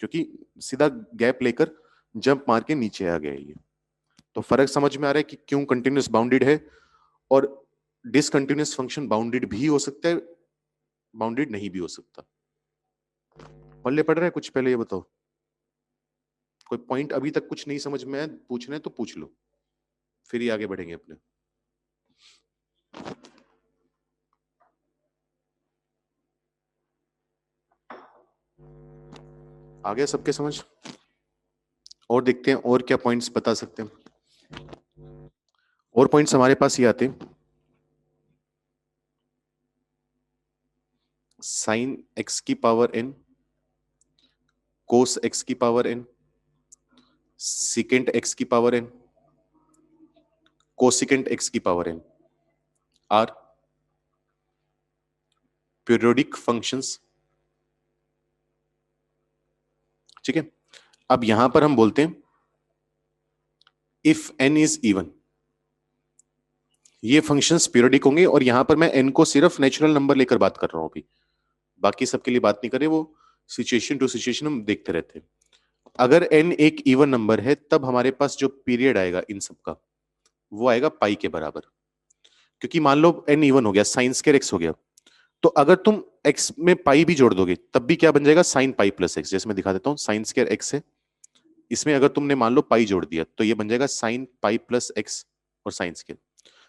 क्योंकि सीधा गैप लेकर जंप मार के नीचे आ गया ये। तो फर्क समझ में आ रहा है कि क्यों कंटिन्यूअस बाउंडेड है और डिसकंटिन्यूअस फंक्शन बाउंडेड भी हो सकता है, बाउंडेड नहीं भी हो सकता। पल्ले पड़ रहा है कुछ? पहले ये बताओ, कोई पॉइंट अभी तक कुछ नहीं समझ में आया, पूछना है तो पूछ लो, फिर ही आगे बढ़ेंगे अपने। आ गया सबके समझ? और देखते हैं और क्या पॉइंट्स बता सकते हैं। और पॉइंट्स हमारे पास ये आते हैं, साइन एक्स की पावर एन, कोस एक्स की पावर एन, सिकेंट एक्स की पावर एन, कोसिकेंट एक्स की power N are periodic functions, ठीक है। अब यहां पर हम बोलते हैं इफ एन इज इवन, ये फंक्शंस पीरियोडिक होंगे, और यहां पर मैं एन को सिर्फ नेचुरल नंबर लेकर बात कर रहा हूं अभी, बाकी सबके लिए बात नहीं कर रहे, वो सिचुएशन टू सिचुएशन हम देखते रहते हैं। अगर एन एक इवन नंबर है तब हमारे पास जो पीरियड आएगा इन सब का वो आएगा पाई के बराबर, क्योंकि मान लो एन इवन हो गया, साइन स्क्वायर एक्स हो गया, तो अगर तुम एक्स में पाई भी जोड़ दोगे तब भी क्या बन जाएगा? Sine pi plus x. जैसे मैं दिखा देता हूं, साइन स्क्वायर एक्स है, इसमें अगर तुमने मान लो पाई जोड़ दिया तो ये बन जाएगा साइन पाई प्लस एक्स और sine square.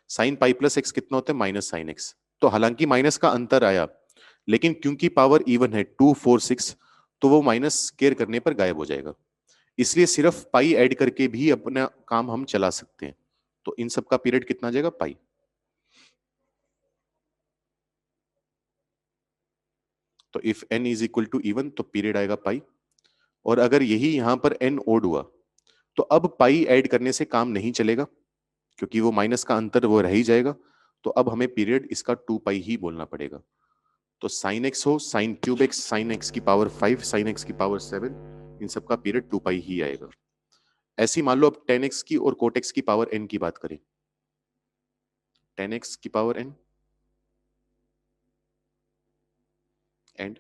Sine pi plus x कितना होता है? Minus sine x. तो हालांकि माइनस का अंतर आया, लेकिन क्योंकि पावर इवन है 2 4 6, तो वो माइनस स्क्वायर करने पर गायब हो जाएगा। इसलिए सिर्फ पाई ऐड करके भी अपना काम हम चला सकते हैं। तो इन सब का पीरियड कितना आ जाएगा? पाई। तो if N is equal to even तो पीरियड आएगा पाई, और अगर यही यहां पर n ओड हुआ तो अब पाई ऐड करने से काम नहीं चलेगा, क्योंकि वो माइनस का अंतर वो रह ही जाएगा। तो अब हमें पीरियड इसका 2 पाई ही बोलना पड़ेगा। तो साइन एक्स हो, sine cube x, sign X की पावर 5, साइन एक्स की पावर 7, इन सब का पीरियड 2 पाई ही आएगा। ऐसी मान लो अब टेन एक्स की और कोट एक्स की पावर n की बात करें। टेन एक्स की power n and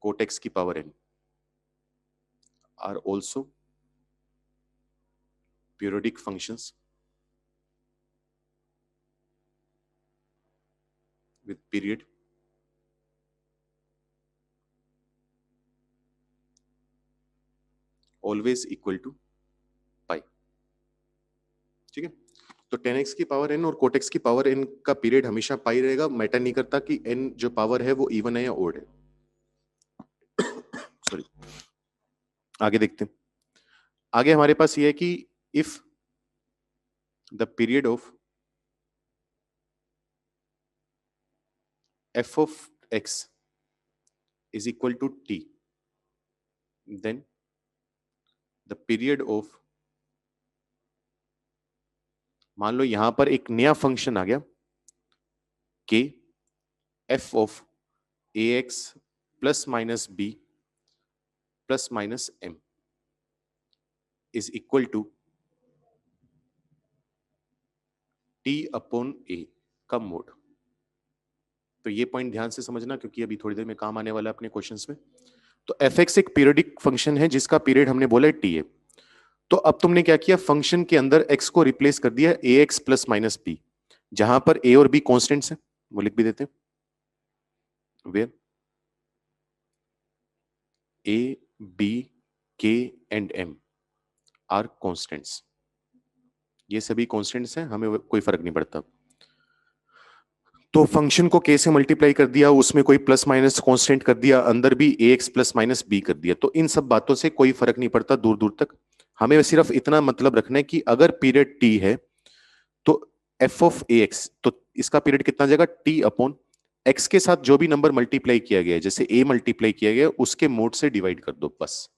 cot X की power n are also periodic functions with period always equal to pi। ठीक है, तो tan x की पावर n और cot x की पावर n का पीरियड हमेशा पाई रहेगा, मैटर नहीं करता कि n जो पावर है वो इवन है या ओड है। सॉरी, आगे देखते हैं। आगे हमारे पास ये है कि if the period of f of x is equal to t, then the period of, मान लो यहां पर एक नया फंक्शन आ गया k f of ax plus minus b plus minus m is equal to t upon a का mod. तो ये point ध्यान से समझना, क्योंकि अभी थोड़ी देर में काम आने वाला है अपने क्वेश्चंस में। तो fx एक पीरियडिक फंक्शन है जिसका पीरियड हमने बोला है t है। तो अब तुमने क्या किया, फंक्शन के अंदर x को रिप्लेस कर दिया ax प्लस माइनस b, जहां पर a और b कॉन्स्टेंट्स हैं, वो लिख भी देते हैं। Where a b k and m are constants, ये सभी कॉन्स्टेंट्स हैं, हमें कोई फर्क नहीं पड़ता। तो फंक्शन को k से मल्टीप्लाई कर दिया, उसमें कोई प्लस माइनस कांस्टेंट कर दिया, अंदर भी ax प्लस माइनस b कर दिया। तो इन सब बातों से कोई फर्क नहीं पड़ता दूर दूर तक, हमें सिर्फ इतना मतलब रखना है कि अगर पीरियड t है तो f ऑफ ax, तो इसका पीरियड कितना जाएगा, t अपॉन x के साथ जो भी नंबर मल्टीप्लाई किया गया है, जैसे a मल्टीप्लाई किया गया उसके मोड से डिवाइड कर दो बस।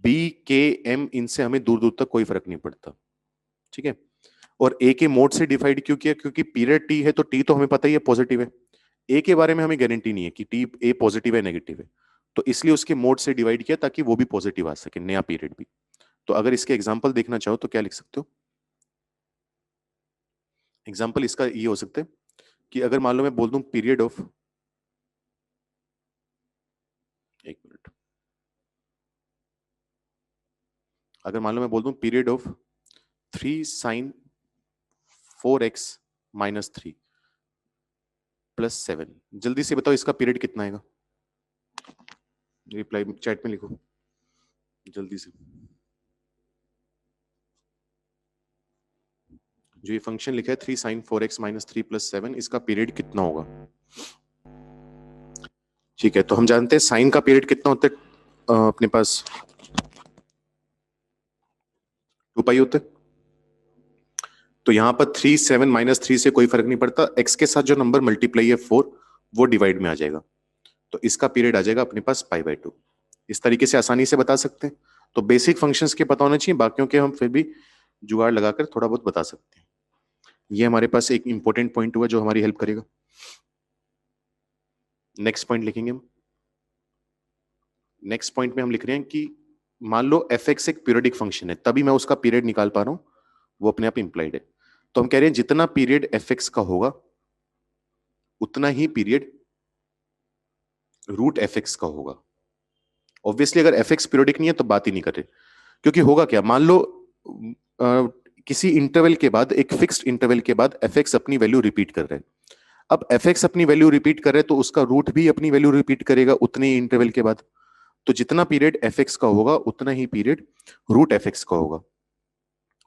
b k m इनसे हमें दूर दूर तक कोई फर्क नहीं पड़ता। ठीक है, और a के मोड से डिवाइड क्यों किया, क्योंकि पीरियड t है तो t तो हमें पता ही है पॉजिटिव है, a के बारे में हमें गारंटी नहीं है कि t a पॉजिटिव है नेगेटिव है, तो इसलिए उसके मोड से डिवाइड किया ताकि वो भी पॉजिटिव आ सके, नया पीरियड भी। तो अगर इसके एग्जांपल देखना चाहो तो क्या लिख सकते हो, एग्जांपल इसका ये हो सकता है कि अगर मान लो मैं बोल दूं पीरियड ऑफ, एक मिनट, अगर मान लो मैं बोल दूं period of 3 sine 4x minus 3 plus 7, जल्दी से बताओ इसका पीरियड कितना आएगा, रिप्लाई चैट में लिखो जल्दी से। जो ये फंक्शन लिखा है 3 साइन 4x माइनस 3 प्लस 7, इसका पीरियड कितना होगा। ठीक है, तो हम जानते हैं साइन का पीरियड कितना होता है, अपने पास 2 पाई होता है। तो यहां पर 3 7 माइनस 3 से कोई फर्क नहीं पड़ता, x के साथ जो नंबर मल्टीप्लाई है 4 वो डिवाइड में आ जाएगा, तो इसका पीरियड आ जाएगा अपने पास पाई बाय 2। इस तरीके से आसानी से बता सकते हैं। तो बेसिक फंक्शंस के पता होना चाहिए, बाकियों के हम फिर भी जुगाड़ लगाकर थोड़ा बहुत बता सकते हैं। ये हमारे पास एक इंपॉर्टेंट पॉइंट हुआ जो हमारी हेल्प करेगा। नेक्स्ट पॉइंट लिखेंगे हम। नेक्स्ट पॉइंट में हम लिख रहे हैं कि मान लो fx एक पीरियडिक फंक्शन है, तभी मैं उसका पीरियड निकाल पा रहा हूं, वो अपने आप इंप्लाइड है। तो हम कह रहे हैं जितना पीरियड fx का होगा उतना ही पीरियड रूट fx का होगा। ऑब्वियसली अगर fx पीरियडिक नहीं है तो बात ही नहीं कर रहे, क्योंकि होगा क्या, मान लो किसी इंटरवल के बाद, एक फिक्स्ड इंटरवल के बाद fx अपनी वैल्यू रिपीट कर रहे हैं। अब fx अपनी वैल्यू रिपीट कर रहे हैं तो उसका रूट भी अपनी वैल्यू रिपीट करेगा उतने ही इंटरवल के बाद। तो जितना पीरियड fx का होगा उतना ही पीरियड रूट fx का होगा,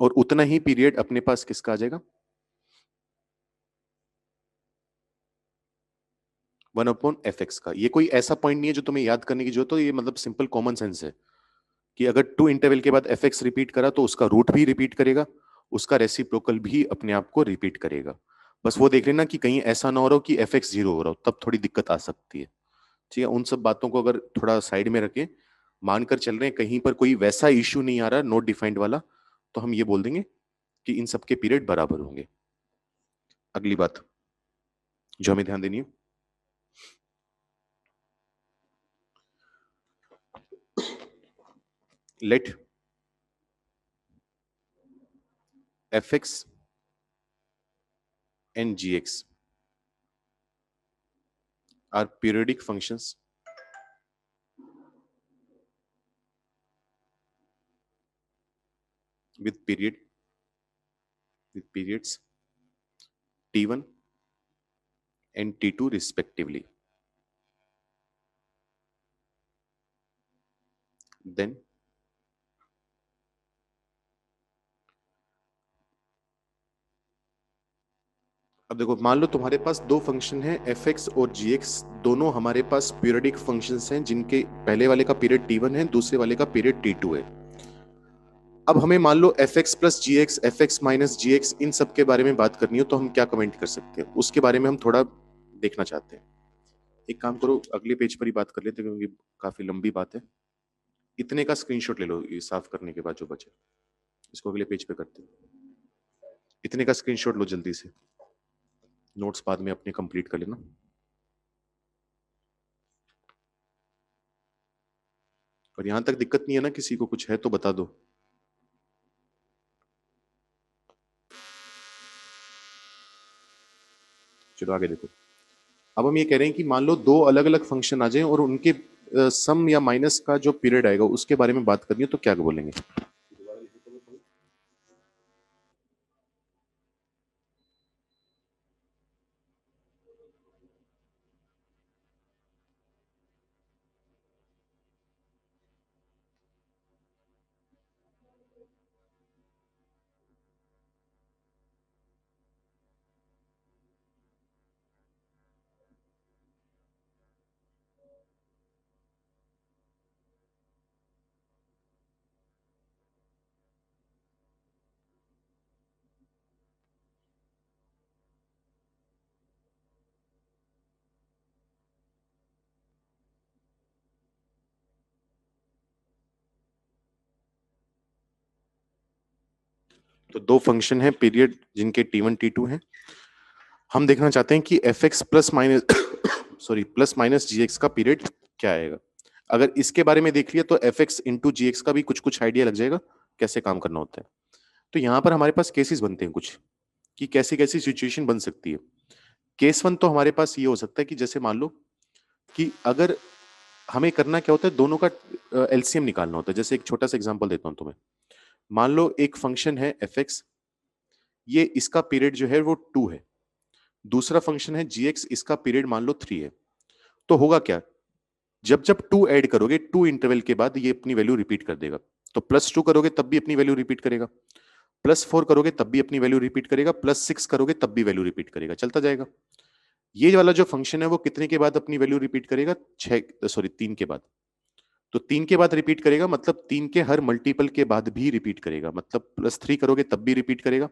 और उतना ही पीरियड अपने पास किसका आ जाएगा, 1/fx का। ये कोई ऐसा पॉइंट नहीं है जो तुम्हें याद करने की जरूरत हो, ये मतलब सिंपल कॉमन सेंस है कि अगर 2 इंटरवल के बाद fx रिपीट करा तो उसका रूट भी रिपीट करेगा, उसका रेसिप्रोकल भी अपने आप को रिपीट करेगा। बस वो देख लेना कि कहीं ऐसा ना हो रहा हो कि fx 0 हो रहा हो, तब थोड़ी दिक्कत आ सकती है। ठीक है, उन सब बातों को अगर थोड़ा साइड में रखें, मानकर चल रहे हैं कहीं पर कोई वैसा इश्यू नहीं आ रहा नोट डिफाइंड वाला, तो हम ये बोल देंगे कि इन सबके पीरियड बराबर होंगे। अगली बात जो हमें ध्यान देनी है, late fx and gx are periodic functions with periods t1 and t2 respectively. Then अब देखो, मान लो तुम्हारे पास दो फंक्शन है fx और gx, दोनों हमारे पास पीरियडिक फंक्शंस हैं जिनके पहले वाले का पीरियड t1 है, दूसरे वाले का पीरियड t2 है। अब हमें मान लो fx plus gx, fx minus gx, इन सब के बारे में बात करनी हो तो हम क्या कमेंट कर सकते हैं, उसके बारे में हम थोड़ा देखना चाहते हैं। एक काम करो, अगले पेज पर ही बात कर लेते हैं क्योंकि काफी लंबी बात है। इतने का स्क्रीनशॉट ले लो, ये साफ करने के बाद जो बचे इसको अगले पेज पे करते हैं। इतने का स्क्रीनशॉट लो जल्दी से, नोट्स बाद में अपने कंप्लीट कर लेना। और यहां तक दिक्कत नहीं है ना, किसी को कुछ है तो बता दो। चलो आगे देखो। अब हम ये कह रहे हैं कि मान लो दो अलग अलग फंक्शन आ जाएं और उनके सम या माइनस का जो पीरियड आएगा उसके बारे में बात करनी है, तो क्या बोलेंगे? तो दो फंक्शन है पीरियड जिनके t1 t2 हैं। हम देखना चाहते हैं कि fx plus minus sorry plus minus gx का पीरियड क्या आएगा। अगर इसके बारे में देख लिया तो fx इंटू gx का भी कुछ कुछ आइडिया लग जाएगा कैसे काम करना होता है। तो यहाँ पर हमारे पास केसेस बनते हैं कुछ, कि कैसी कैसी सिचुएशन बन सकती है। केस वन तो हमारे पास ये हो सकता है कि जैसे मान लो कि अगर हमें करना क्या होता है, दोनों का एलसीएम निकालना होता है। जैसे एक छोटा सा एग्जांपल देता हूं तुम्हें। मान लो एक फंक्शन है fx, ये इसका पीरियड जो है वो 2 है। दूसरा फंक्शन है gx, इसका पीरियड मान लो 3 है। तो होगा क्या, जब जब 2 ऐड करोगे 2 इंटरवल के बाद ये अपनी वैल्यू रिपीट कर देगा। तो +2 करोगे तब भी अपनी वैल्यू रिपीट करेगा, +4 करोगे तब भी अपनी वैल्यू रिपीट करेगा, +6 करोगे तब भी वैल्यू रिपीट करेगा, चलता जाएगा। ये वाला जो फंक्शन है वो कितने के बाद अपनी वैल्यू रिपीट करेगा? 3 के बाद। तो 3 के बाद रिपीट करेगा मतलब 3 के हर मल्टीपल के बाद भी रिपीट करेगा, मतलब +3 करोगे तब भी रिपीट करेगा,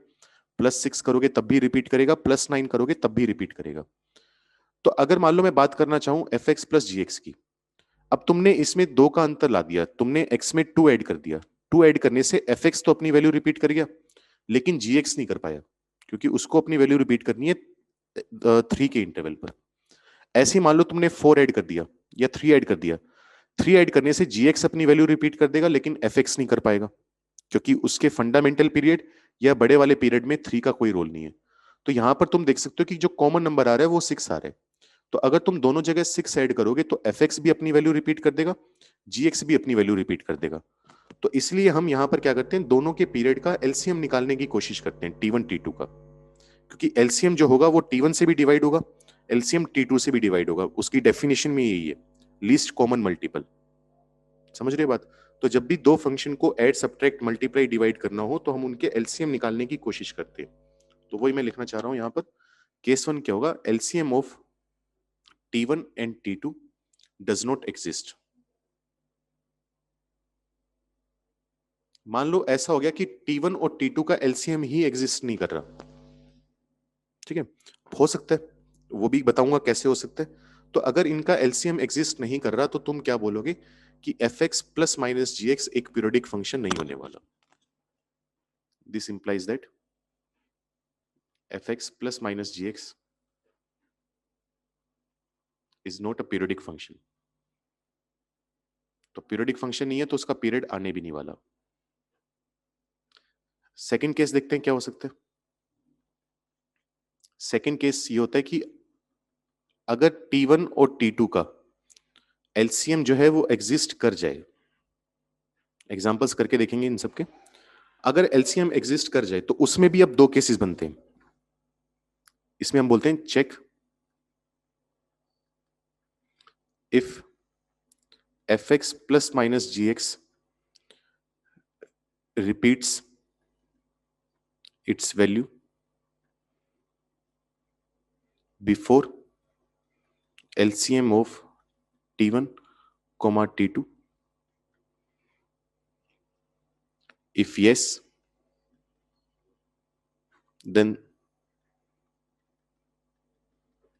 +6 करोगे तब भी रिपीट करेगा, +9 करोगे तब भी रिपीट करेगा। तो अगर मान लो मैं बात करना चाहूं fx प्लस gx की, अब तुमने इसमें 2 का अंतर ला दिया, तुमने x में 2 ऐड कर दिया। 2 ऐड करने से fx तो अपनी वैल्यू रिपीट कर गया, लेकिन gx नहीं कर पाया क्योंकि उसको अपनी वैल्यू रिपीट करनी है 3 के इंटरवल पर। ऐसे ही मान लो तुमने 4 ऐड कर दिया या 3 ऐड कर दिया। 3 ऐड करने से gx अपनी वैल्यू रिपीट कर देगा लेकिन fx नहीं कर पाएगा क्योंकि उसके फंडामेंटल पीरियड या बड़े वाले पीरियड में 3 का कोई रोल नहीं है। तो यहां पर तुम देख सकते हो कि जो कॉमन नंबर आ रहा है वो 6 आ रहा है। तो अगर तुम दोनों जगह 6 ऐड करोगे तो fx भी अपनी वैल्यू रिपीट कर देगा, gx भी अपनी वैल्यू रिपीट कर देगा। तो इसलिए हम यहां पर क्या करते हैं, दोनों के पीरियड का एलसीएम निकालने की कोशिश करते हैं t1 t2 का, क्योंकि एलसीएम जो होगा वो t1 से भी डिवाइड होगा, एलसीएम t2 से भी डिवाइड होगा। उसकी डेफिनेशन में यही है, लीस्ट कॉमन मल्टीपल। समझ रहे बात? तो जब भी दो फंक्शन को ऐड सब्ट्रैक्ट मल्टीप्लाई डिवाइड करना हो तो हम उनके एलसीएम निकालने की कोशिश करते हैं। तो वही मैं लिखना चाह रहा हूं यहां पर। केस वन क्या होगा, LCM of t1 and t2 does not exist. मान लो ऐसा हो गया कि t1 और t2 का एलसीएम ही एग्जिस्ट नहीं कर रहा। ठीक है, हो सकता है, वो भी बताऊंगा कैसे हो सकता है। तो अगर इनका एलसीएम एग्जिस्ट नहीं कर रहा तो तुम क्या बोलोगे कि F x plus minus G X एक पीरियोडिक फंक्शन नहीं होने वाला. This implies that F x plus minus G X is not a periodic function. तो पीरियोडिक फंक्शन नहीं है तो उसका पीरियड आने भी नहीं वाला. सेकंड केस देखते हैं क्या हो सकता है. सेकंड केस ये होता है कि अगर T1 और T2 का एलसीएम जो है वो एग्जिस्ट कर जाए. एग्जांपल्स करके देखेंगे इन सबके. अगर एलसीएम एग्जिस्ट कर जाए तो उसमें भी अब दो केसेस बनते हैं. इसमें हम बोलते हैं check if F x plus minus G X repeats its value before LCM of T1 comma T2. If yes, then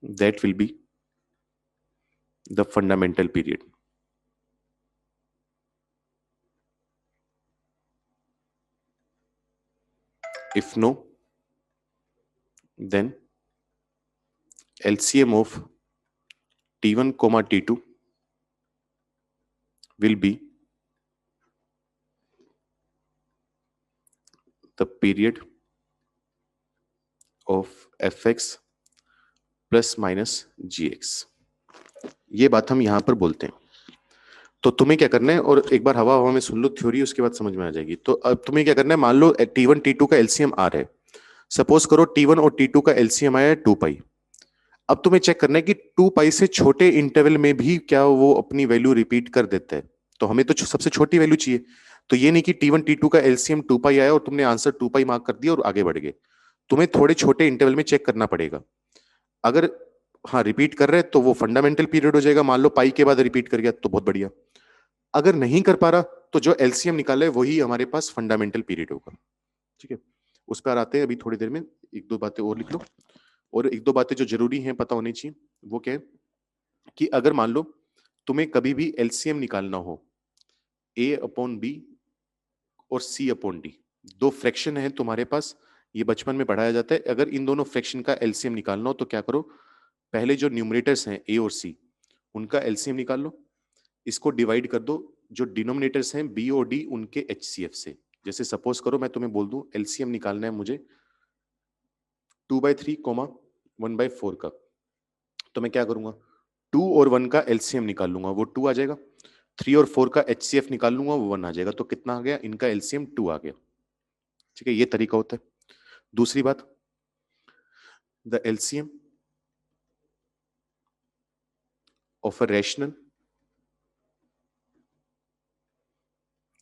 that will be the fundamental period. If no, then LCM of T1 comma T2 will be the period of fx plus minus gx. ये बात हम यहां पर बोलते हैं. तो तुम्हें क्या करना है, और एक बार हवा हवा में सुन लो थ्योरी, उसके बाद समझ में आ जाएगी. तो अब तुम्हें क्या करना है, मान लो T1 T2 का एलसीएम आ रहा है. सपोज करो T1 और T2 का एलसीएम आया है 2 पाई. अब तुम्हें चेक करना है कि 2 पाई से छोटे इंटरवल में भी क्या वो अपनी वैल्यू रिपीट कर देता है. तो हमें तो सबसे छोटी वैल्यू चाहिए. तो ये नहीं कि T1 T2 का एलसीएम 2 पाई आया और तुमने आंसर 2 पाई मार्क कर दिया और आगे बढ़ गए. तुम्हें थोड़े छोटे इंटरवल में चेक करना पड़ेगा. अगर हाँ रिपीट कर रहे हैं तो वो फंडामेंटल पीरियड हो जाएगा. मान लो पाई के बाद रिपीट कर गया तो बहुत बढ़िया. अगर नहीं कर पा रहा तो जो एलसीएम निकाला है वही हमारे पास फंडामेंटल पीरियड होगा. ठीक है, उस पर आते हैं अभी थोड़ी देर में. एक दो बातें और लिख लो. और एक दो बातें जो जरूरी हैं पता होनी चाहिए. वो क्या है कि अगर मान लो तुम्हें कभी भी एलसीएम निकालना हो a अपॉन बी और c अपॉन डी, दो फ्रैक्शन है तुम्हारे पास, ये बचपन में पढ़ाया जाता है. अगर इन दोनों फ्रैक्शन का एलसीएम निकालना हो तो क्या करो, पहले जो न्यूमरेटर्स हैं a और c उनका एलसीएम निकाल लो. इसको डिवाइड कर दो जो डिनोमिनेटर्स हैं बी और डी उनके एचसीएफ से. जैसे सपोज करो मैं तुम्हें बोल दूं एलसीएम निकालना है मुझे 2/3 1/4 का. तो मैं क्या करूंगा, 2 और 1 का एलसीएम निकाल लूंगा, वो 2 आ जाएगा. 3 और 4 का एचसीएफ निकाल लूंगा, वो 1 आ जाएगा. तो कितना आ गया, इनका एलसीएम 2 आ गया. ठीक है, ये तरीका होता है. दूसरी बात, the LCM of a rational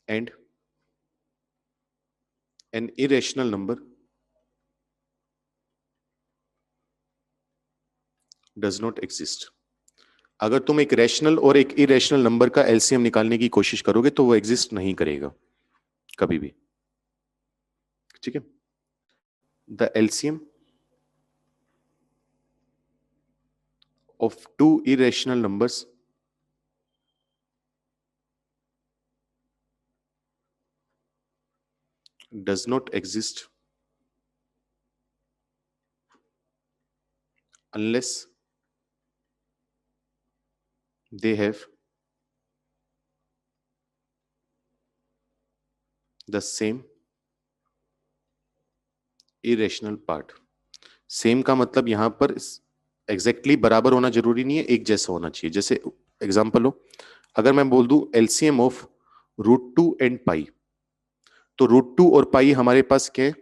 and an irrational number does not exist. अगर तुम एक रैशनल और एक इरेशनल नंबर का एलसीएम निकालने की कोशिश करोगे तो वो एग्जिस्ट नहीं करेगा कभी भी. ठीक है, the LCM of two irrational numbers does not exist unless they have the same irrational part. Same का मतलब यहां पर एग्जैक्टली बराबर होना जरूरी नहीं है, एक जैसा होना चाहिए. जैसे एग्जांपल हो, अगर मैं बोल दूं एलसीएम ऑफ √2 एंड पाई, तो √2 और पाई हमारे पास क्या है,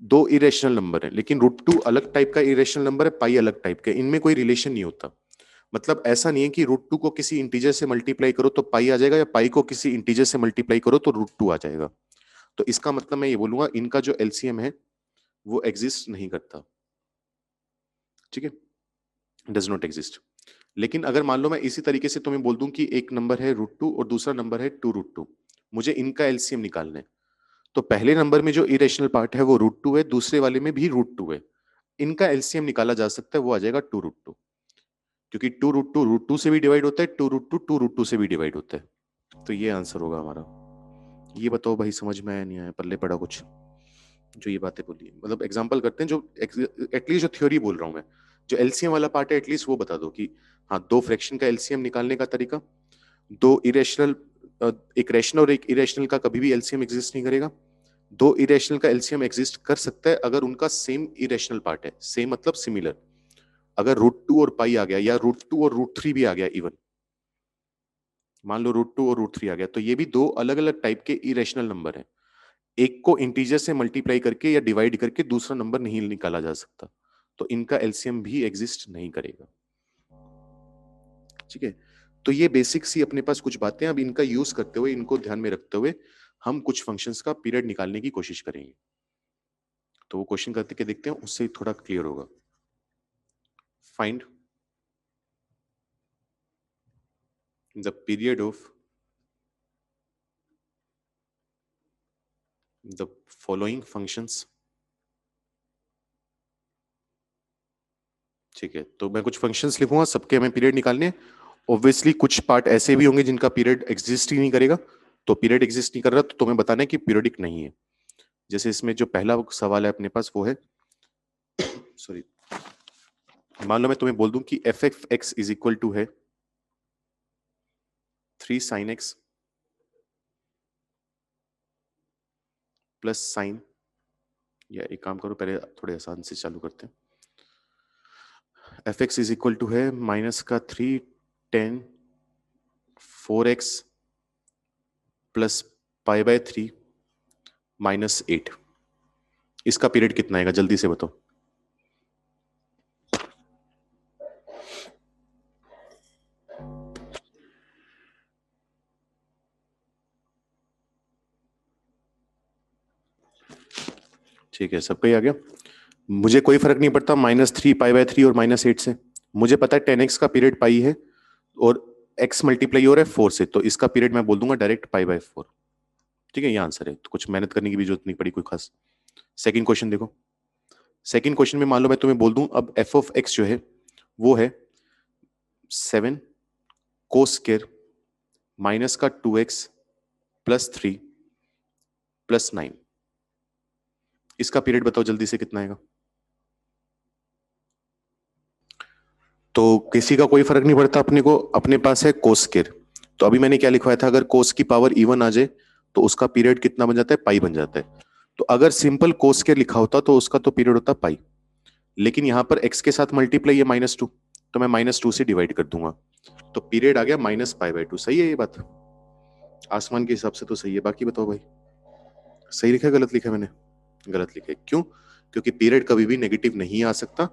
दो इरेशनल नंबर है. लेकिन √2 अलग टाइप का इरेशनल नंबर है, पाई अलग टाइप का. इनमें कोई रिलेशन नहीं होता. मतलब ऐसा नहीं है कि √2 को किसी इंटीजर से मल्टीप्लाई करो तो पाई आ जाएगा, या पाई को किसी इंटीजर से मल्टीप्लाई करो तो √2 आ जाएगा. तो इसका मतलब मैं ये बोलूंगा इनका जो एलसीएम है वो एग्जिस्ट नहीं करता. ठीक है, डज नॉट एग्जिस्ट. लेकिन अगर मान लो मैं इसी तरीके से तुम्हें बोल दूं कि एक नंबर है √2 और दूसरा नंबर है 2√2, मुझे इनका एलसीएम निकालना है, तो पहले नंबर में जो इरेशनल पार्ट है वो √2 है, दूसरे वाले में भी √2 है. इनका एलसीएम निकाला जा सकता है, वो आ जाएगा 2√2. क्योंकि 2√2 से भी डिवाइड होता है, 2√2 से भी डिवाइड होता है। तो ये आंसर होगा हमारा। ये बताओ भाई, समझ में आया नहीं आया, पल्ले पड़ा कुछ जो ये बातें बोली? मतलब एग्जांपल करते हैं, जो एटलीस्ट जो थ्योरी बोल रहा हूं मैं, जो एलसीएम वाला पार्ट है एटलीस्ट वो बता दो कि हाँ, दो फ्रैक्शन का एलसीएम निकालने का तरीका, दो इरेशनल, एक रैशनल और एक इरेशनल का कभी भी एलसीएम एग्जिस्ट नहीं करेगा। दो इरेशनल का एलसीएम एग्जिस्ट कर सकता है अगर उनका सेम इरेशनल पार्ट है, सेम मतलब सिमिलर। अगर √2 और पाई आ गया, या √2 और √3 भी आ गया, इवन मान लो √2 और √3 आ गया, तो ये भी दो अलग अलग टाइप के इरेशनल नंबर हैं। एक को इंटीजर से मल्टीप्लाई करके या डिवाइड करके दूसरा नंबर नहीं निकाला जा सकता, तो इनका एलसीएम भी एग्जिस्ट नहीं करेगा। ठीक है, तो ये बेसिक सी अपने पास कुछ बातें, अब इनका यूज करते हुए, इनको ध्यान में रखते हुए हम कुछ फंक्शंस का पीरियड निकालने की कोशिश करेंगे। तो वो क्वेश्चन करके देखते हैं, उससे थोड़ा क्लियर होगा। Find the period of the following functions. ठीक है, तो मैं कुछ फंक्शंस लिखूंगा, सबके हमें पीरियड निकालने हैं। ऑब्वियसली कुछ पार्ट ऐसे भी होंगे जिनका पीरियड एग्जिस्ट ही नहीं करेगा, तो पीरियड एग्जिस्ट नहीं कर रहा तो तुम्हें बताना है कि पीरियडिक नहीं है। जैसे इसमें जो पहला सवाल है अपने पास वो है, सॉरी, मान लो मैं तुम्हें बोल दूं कि F F X is equal to है 3 sin x प्लस साइन, या एक काम करो पहले थोड़े आसान से चालू करते हैं। F X is equal to है माइनस का 3 10 4x प्लस π/3 -8। इसका पीरियड कितना आएगा, जल्दी से बताओ। ठीक है, सबका ही आ गया। मुझे कोई फर्क नहीं पड़ता -3 π/3 और -8 से। मुझे पता है 10x का पीरियड पाई है और x मल्टीप्लाई हो रहा है 4 से, तो इसका पीरियड मैं बोल दूंगा डायरेक्ट π/4। ठीक है, ये आंसर है, तो कुछ मेहनत करने की भी जरूरत नहीं पड़ी कोई खास। सेकंड क्वेश्चन देखो। सेकंड क्वेश्चन में मान लो मैं तुम्हें बोल दूं, अब एफ ऑफ एक्स जो है वो है 7 कोस स्क्वायर माइनस का 2x प्लस 3 प्लस 9। इसका पीरियड बताओ जल्दी से कितना आएगा। तो किसी का कोई फर्क नहीं पड़ता, अपने को अपने पास है कोस स्क्वायर। तो अभी मैंने क्या लिखवाया था, अगर कोस की पावर इवन आ जाए तो उसका पीरियड कितना बन जाता है, पाई बन जाता है। तो अगर सिंपल कोस स्क्वायर लिखा होता तो उसका तो पीरियड होता पाई, लेकिन यहां पर x के साथ मल्टीप्लाई है -2, तो मैं -2 से डिवाइड कर दूंगा, तो पीरियड आ गया -π/2। सही है ये बात, आसमान के हिसाब से तो सही है। बाकी बताओ भाई, सही लिखा है गलत लिखा है? मैंने गलत लिखा है, क्यों? क्योंकि पीरियड कभी भी नेगेटिव नहीं आ सकता,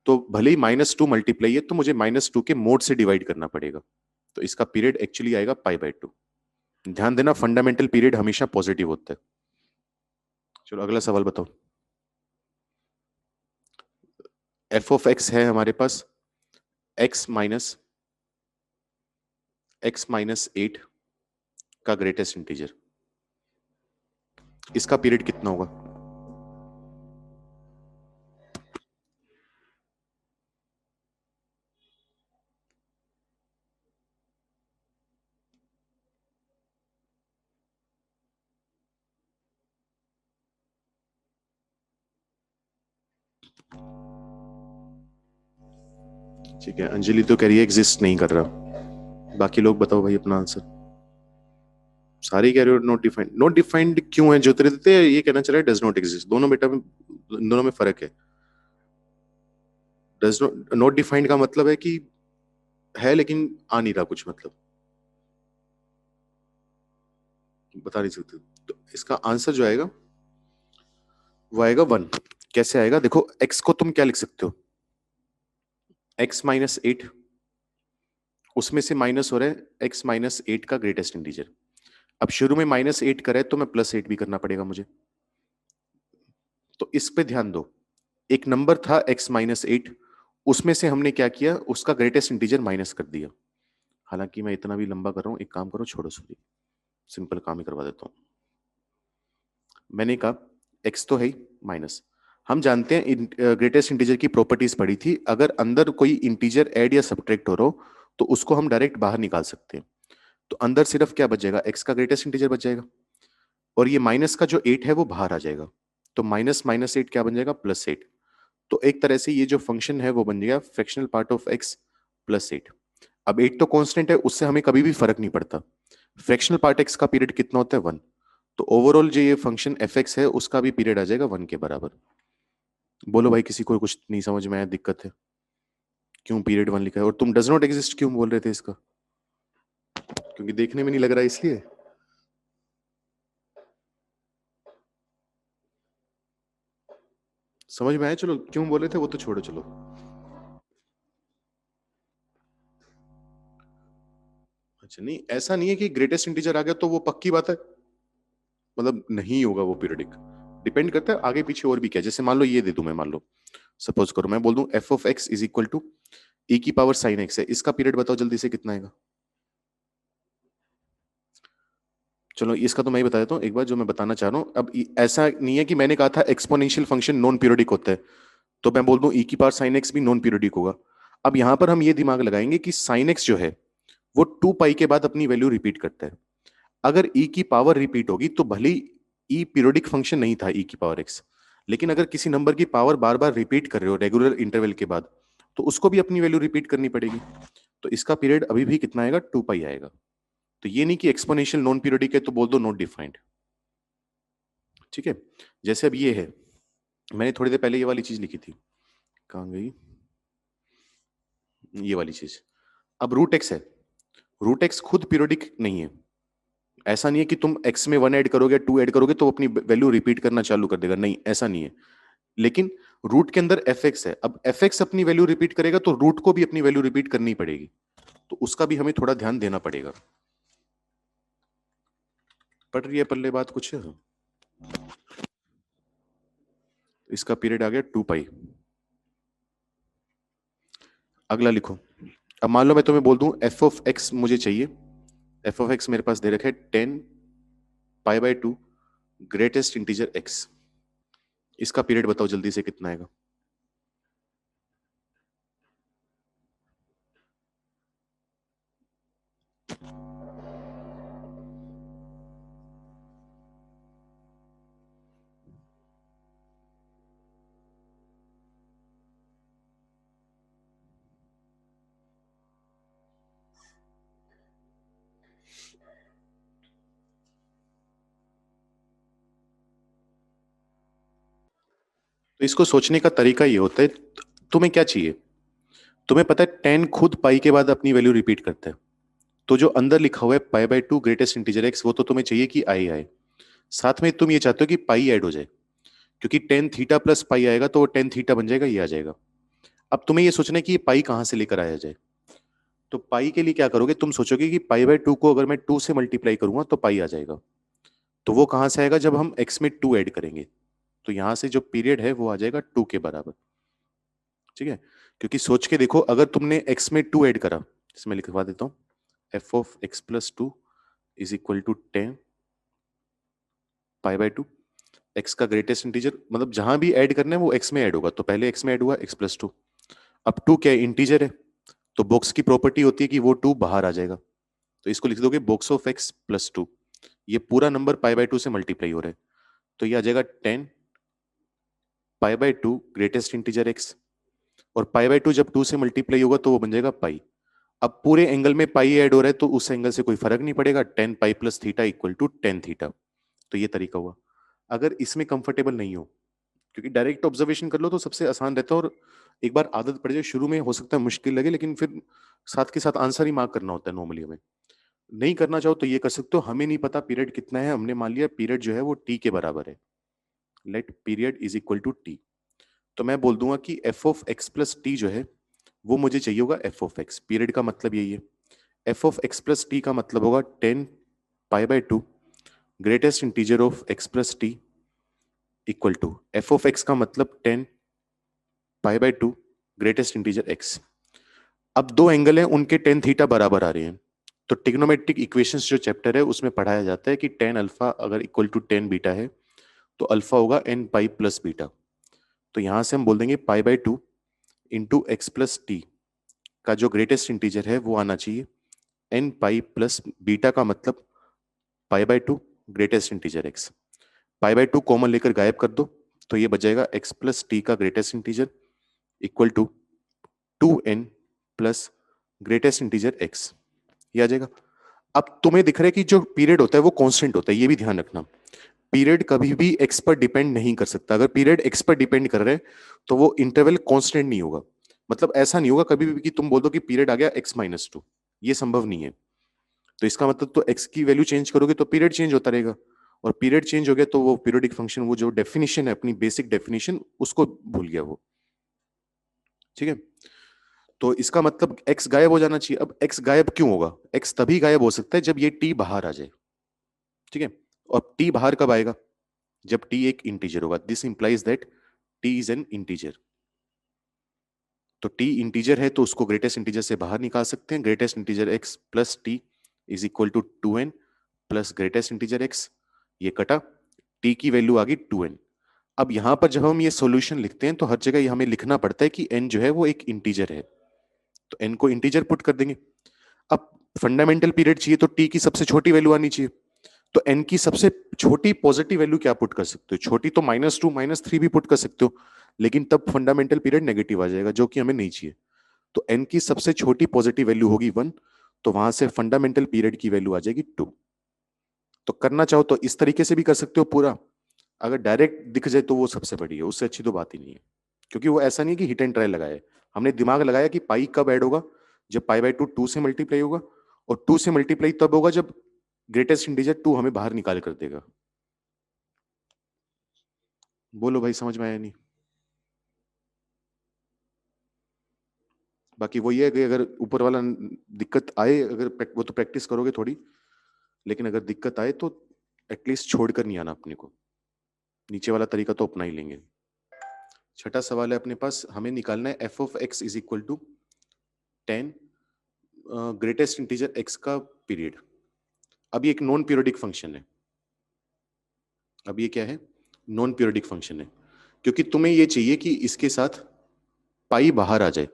तो भले ही -2 मल्टीप्लाई है तो मुझे -2 के मोड से डिवाइड करना पड़ेगा, तो इसका पीरियड एक्चुअली आएगा π/2। ध्यान देना, फंडामेंटल पीरियड हमेशा पॉजिटिव होता है। चलो अगला सवाल बताओ। एफ ऑफ एक्स है हमारे पास x माइनस 8 का ग्रेटेस्ट इंटीजर, इसका पीरियड कितना होगा? ठीक है, अंजलि तो कह रही है एग्जिस्ट नहीं कर रहा। बाकी लोग बताओ भाई अपना आंसर। सारी कह रहे हो नॉट डिफाइंड। नॉट डिफाइंड क्यों है? ज्योतिरादित्य ये कहना चला है डज नॉट एग्जिस्ट। दोनों बेटा में, दोनों में फर्क है। डज नॉट डिफाइंड का मतलब है कि है लेकिन आ नहीं रहा कुछ, मतलब बता नहीं सकते। तो इसका आंसर जो आएगा वो आएगा 1। कैसे आएगा देखो, x को तुम क्या लिख सकते हो, x -8, उसमें से माइनस हो रहा है x -8 का ग्रेटेस्ट इंटीजर। अब शुरू में -8 करे तो मैं +8 भी करना पड़ेगा मुझे, तो इस पे ध्यान दो। एक नंबर था x -8, उसमें से हमने क्या किया, उसका ग्रेटेस्ट इंटीजर माइनस कर दिया। हालांकि मैं इतना भी लंबा कर रहा हूं, एक काम करो, छोड़ो, सॉरी, सिंपल काम ही करवा देता हूं। मैंने कहा x तो है ही माइनस, हम जानते हैं ग्रेटेस्ट इंटीजर की प्रॉपर्टीज पढ़ी थी, अगर अंदर कोई इंटीजर ऐड या सब्ट्रैक्ट हो रहा हो तो उसको हम डायरेक्ट बाहर निकाल सकते हैं। तो अंदर सिर्फ क्या बच जाएगा, एक्स का ग्रेटेस्ट इंटीजर बच जाएगा, और ये माइनस का जो 8 है वो बाहर आ जाएगा। तो माइनस माइनस 8 क्या बन जाएगा, +8। तो एक तरह से ये जो फंक्शन है वो बन गया फ्रैक्शनल पार्ट ऑफ एक्स +8। अब 8 तो कांस्टेंट है, उससे हमें कभी भी फर्क नहीं पड़ता। फ्रैक्शनल पार्ट एक्स का पीरियड कितना होता है, 1। तो ओवरऑल जो ये फंक्शन एफ एक्स है उसका भी पीरियड आ जाएगा 1 के बराबर। बोलो भाई, किसी को कुछ नहीं समझ में आया, दिक्कत है? क्यों पीरियड 1 लिखा है? और तुम डज नॉट एग्जिस्ट क्यों बोल रहे थे इसका? क्योंकि देखने में नहीं लग रहा है इसलिए? समझ में आया? चलो, क्यों बोल रहे थे वो तो छोड़ो, चलो। अच्छा, नहीं ऐसा नहीं है कि ग्रेटेस्ट इंटीजर आ गया तो वो पक्की बात है, मतलब नहीं होगा वो पीरियडिक। डिपेंड करता है आगे पीछे और भी क्या। जैसे मान लो ये दे दूं मैं, मान लो सपोज करो मैं बोल दूं F of x is equal to E की पावर साइन एक्स है, इसका पीरियड बताओ जल्दी से कितना आएगा? चलो इसका तो मैं ही बता देता हूँ एक बार, जो मैं बताना चाह रहा हूँ। अब ऐसा नहीं है कि मैंने कहा था एक्सपोनेंशियल फंक्शन नॉन पीरियडिक होता है, तो मैं बोल दूं ई की पावर साइन एक्स भी नॉन पीरियडिक होगा। अब यहां पर हम ये दिमाग लगाएंगे कि साइन एक्स जो है वो 2 पाई के बाद अपनी वैल्यू रिपीट करता है। अगर ई की पावर रिपीट होगी तो भले ई पीरियडिक फंक्शन नहीं था ई की पावर एक्स, लेकिन अगर किसी नंबर की पावर बार बार रिपीट कर रहे हो रेगुलर इंटरवल के बाद, तो उसको भी अपनी वैल्यू रिपीट करनी पड़ेगी। तो इसका पीरियड अभी भी कितना आएगा, 2 पाई आएगा। तो ये नहीं कि एक्सपोनेंशियल नॉन पीरियडिक है तो बोल दो नॉट डिफाइंड। ठीक है? जैसे अब ये है, मैंने थोड़ी देर पहले ये वाली चीज लिखी थी, कहाँ गई ये वाली चीज। अब रूट एक्स है, रूट एक्स खुद पीरियडिक नहीं है। ऐसा नहीं है कि तुम x में 1 ऐड करोगे 2 ऐड करोगे तो अपनी वैल्यू रिपीट करना चालू कर देगा, नहीं ऐसा नहीं है। लेकिन रूट के अंदर एफ एक्स है, अब एफ एक्स अपनी वैल्यू रिपीट करेगा तो रूट को भी अपनी वैल्यू रिपीट करनी पड़ेगी, तो उसका भी हमें थोड़ा ध्यान देना पड़ेगा। पढ़ रही है पल्ले बात कुछ? इसका पीरियड आ गया 2 पाई। अगला लिखो। अब मान लो मैं तुम्हें बोल दूं एफ ऑफ एक्स मुझे चाहिए, एफ ऑफ एक्स मेरे पास दे रखा है 10 pi by 2 greatest integer x, इसका पीरियड बताओ जल्दी से कितना आएगा? तो इसको सोचने का तरीका ये होता है, तुम्हें क्या चाहिए? तुम्हें पता है 10 खुद पाई के बाद अपनी वैल्यू रिपीट करता है, तो जो अंदर लिखा हुआ है पाई बाय 2 ग्रेटेस्ट इंटीजर एक्स, वो तो तुम्हें चाहिए कि आई आए। साथ में तुम ये चाहते हो कि पाई ऐड हो जाए, क्योंकि 10 थीटा प्लस पाई आएगा तो वो 10 थीटा बन जाएगा, ये आ जाएगा। अब तुम्हें ये सोचना है कि ये पाई कहां से लेकर आया जाए। तो पाई के लिए क्या करोगे, तुम सोचोगे कि पाई बाय 2 को अगर मैं 2 से मल्टीप्लाई करूंगा तो पाई आ जाएगा। तो वो कहां से आएगा, जब हम एक्स में 2 ऐड करेंगे, तो यहां से जो पीरियड है वो आ जाएगा 2 के बराबर। ठीक है? क्योंकि सोच के देखो, अगर तुमने एक्स में 2 ऐड करा, इसमें लिखवा देता हूं, F of X plus 2 is equal to 10 pi by 2, X का ग्रेटेस्ट इंटीजर, मतलब जहां भी ऐड करना है वो एक्स में ऐड होगा, तो पहले एक्स में ऐड हुआ एक्स प्लस 2। अब 2 क्या है, इंटीजर है, तो बॉक्स की प्रॉपर्टी होती है कि वो 2 बाहर आ जाएगा, तो इसको लिख दोगे बॉक्स ऑफ एक्स प्लस 2। ये पूरा नंबर पाई बाय 2 से मल्टीप्लाई हो रहा है, तो ये आ जाएगा 10 pi by 2 greatest integer x, और पाई बाय 2 जब 2 से मल्टीप्लाई होगा तो वो बन जाएगा पाई। अब पूरे एंगल में पाई ऐड हो रहा है तो उस एंगल से कोई फर्क नहीं पड़ेगा, 10 pi plus theta equal to 10 theta. तो ये तरीका हुआ। अगर इसमें कंफर्टेबल नहीं हो, क्योंकि डायरेक्ट ऑब्जर्वेशन कर लो तो सबसे आसान रहता है, और एक बार आदत पड़ जाए, शुरू में हो सकता है मुश्किल लगे, लेकिन फिर साथ के साथ आंसर ही मार्क करना होता है नॉर्मली हमें। नहीं करना चाहो तो ये कर सकते हो, हमें नहीं पता पीरियड कितना है, हमने मान लिया पीरियड जो है वो टी के बराबर है, let period is equal to T. तो मैं बोल दूंगा कि F of X plus T जो है वो मुझे चाहिए होगा एफ ऑफ एक्स, पीरियड का मतलब यही है। F of X plus T का मतलब होगा 10 pi by 2 greatest integer of X plus T equal to F of X का मतलब 10 pi by 2 greatest integer X. अब दो एंगल हैं, उनके टेन थीटा बराबर आ रहे हैं, तो ट्रिग्नोमेट्रिक इक्वेशंस जो चैप्टर है उसमें पढ़ाया जाता है कि टेन अल्फा अगर इक्वल टू टेन बीटा है तो अल्फा होगा एन पाई प्लस बीटा। तो यहां से हम बोल देंगे पाई by 2 into x plus T का जो ग्रेटेस्ट इंटीजर है वो आना चाहिए एन पाई प्लस बीटा का मतलब pi by 2 greatest integer X. Pi by 2 common लेकर गायब कर दो तो ये बच जाएगा एक्स प्लस टी का greatest integer equal to 2n plus greatest integer X. ये आ जाएगा। अब तुम्हें दिख रहा है कि जो पीरियड होता है वो कांस्टेंट होता है, ये भी ध्यान रखना। पीरियड कभी भी एक्स पर डिपेंड नहीं कर सकता। अगर पीरियड एक्स पर डिपेंड कर रहे हैं तो वो इंटरवल कांस्टेंट नहीं होगा। मतलब ऐसा नहीं होगा कभी भी कि तुम बोल दो कि पीरियड आ गया x-2, ये संभव नहीं है। तो इसका मतलब तो x की वैल्यू चेंज करोगे तो पीरियड चेंज होता रहेगा, और पीरियड चेंज हो गया तो वो पीरियोडिक फंक्शन, वो जो डेफिनेशन है अपनी बेसिक डेफिनेशन, उसको भूल गया वो। ठीक है, तो इसका मतलब x गायब हो जाना चाहिए। अब x गायब क्यों होगा? x तभी गायब हो सकता है जब ये t बाहर आ जाए। ठीक है, और t बाहर कब आएगा? जब t एक इंटीजर होगा। This implies that t is an integer. तो t इंटीजर है तो उसको ग्रेटेस्ट इंटीजर से बाहर निकाल सकते हैं। Greatest integer x plus t is equal to 2n plus greatest integer x। ये कटा, t की वैल्यू आ गई 2n। अब यहां पर जब हम ये सॉल्यूशन लिखते हैं तो हर जगह हमें लिखना पड़ता है कि n जो है वो एक इंटीजर है, तो n को इंटीजर पुट कर देंगे। अब फंडामेंटल पीरियड चाहिए तो t की सबसे छोटी वैल्यू आनी चाहिए। तो n की सबसे छोटी पॉजिटिव वैल्यू क्या पुट कर सकते हो? छोटी तो -2 -3 भी पुट कर सकते हो, लेकिन तब फंडामेंटल पीरियड नेगेटिव आ जाएगा जो कि हमें नहीं चाहिए। तो n की सबसे छोटी पॉजिटिव वैल्यू होगी 1, तो वहां से फंडामेंटल पीरियड की वैल्यू आ जाएगी 2। तो करना चाहो तो इस तरीके से भी कर सकते हो पूरा, अगर डायरेक्ट दिख जाए तो वो सबसे बड़ी है, उससे अच्छी तो बात ही नहीं है। क्योंकि वो ऐसा नहीं है कि हिट एंड ट्रायल लगाए, हमने दिमाग लगाया कि पाई कब ऐड होगा, जब पाई बाय 2 2 से मल्टीप्लाई होगा, और 2 से मल्टीप्लाई तब होगा जब ग्रेटेस्ट इंटीजर 2 हमें बाहर निकाल कर देगा। बोलो भाई, समझ में आया नहीं? बाकी वो ये है कि अगर ऊपर वाला दिक्कत आए, अगर वो तो प्रैक्टिस करोगे थोड़ी, लेकिन अगर दिक्कत आए तो एटलीस्ट छोड़कर नहीं आना अपने को। नीचे वाला तरीका तो अपना ही लेंगे। छठा सवाल है अपने पास, हमें निकालना है F of x is equal to 10 greatest integer x का पीरियड। अब ये एक नॉन पीरियोडिक फंक्शन है। अब ये क्या है? नॉन पीरियोडिक फंक्शन है, क्योंकि तुम्हें ये चाहिए कि इसके साथ पाई बाहर आ जाए।